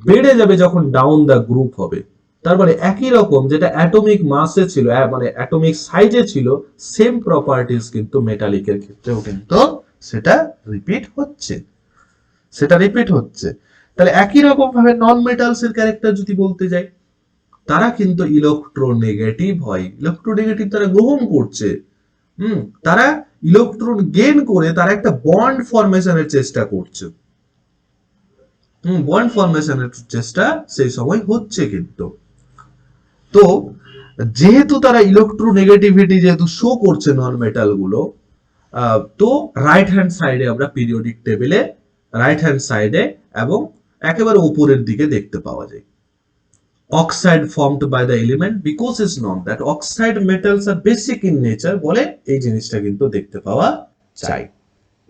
বেড়ে যাবে যখন ডাউন দ্য গ্রুপ হবে। তার মানে একই রকম যেটা অ্যাটমিক মাসে ছিল, মানে অ্যাটমিক সাইজে ছিল, সেম প্রপার্টিজ কিন্তু মেটালিকের ক্ষেত্রেও কিন্তু সেটা রিপিট হচ্ছে, সেটা রিপিট হচ্ছে। তাহলে একই রকম ভাবে নন মেটালস এর ক্যারেক্টার যদি বলতে যাই, তারা কিন্তু ইলেকট্রোনেগেটিভ হয়, ইলেকট্রোনেগেটিভ তারা গ্রহণ করছে, তারা ইলেকট্রন গেইন করে তারা একটা বন্ড ফরমেশনের চেষ্টা করছে, বন্ড ফরমেশনের চেষ্টা সেই সময় হচ্ছে কিন্তু। তো যেহেতু তারা ইলেকট্রোনেগেটিভিটি যেহেতু শো করছে নন মেটাল গুলো, তো রাইট হ্যান্ড সাইডে আমরা পিরিয়ডিক টেবিলে রাইট হ্যান্ড সাইডে এবং একেবারে উপরের দিকে দেখতে পাওয়া যায় oxide formed by the element because it's known that oxide metals are basic in nature, বলে এই জিনিসটা কিন্তু দেখতে পাওয়া যায়।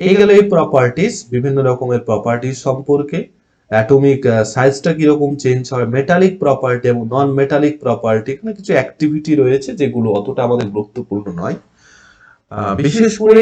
এই গেল এই প্রপার্টিজ, বিভিন্ন রকমের প্রপার্টিজ সম্পর্কে, অ্যাটমিক সাইজটা কিরকম চেঞ্জ হয়, মেটালিক প্রপার্টি এবং নন মেটালিক প্রপার্টি, এখানে কিছু অ্যাক্টিভিটি রয়েছে যেগুলো অতটা আমাদের গুরুত্বপূর্ণ নয়, বিশেষ করে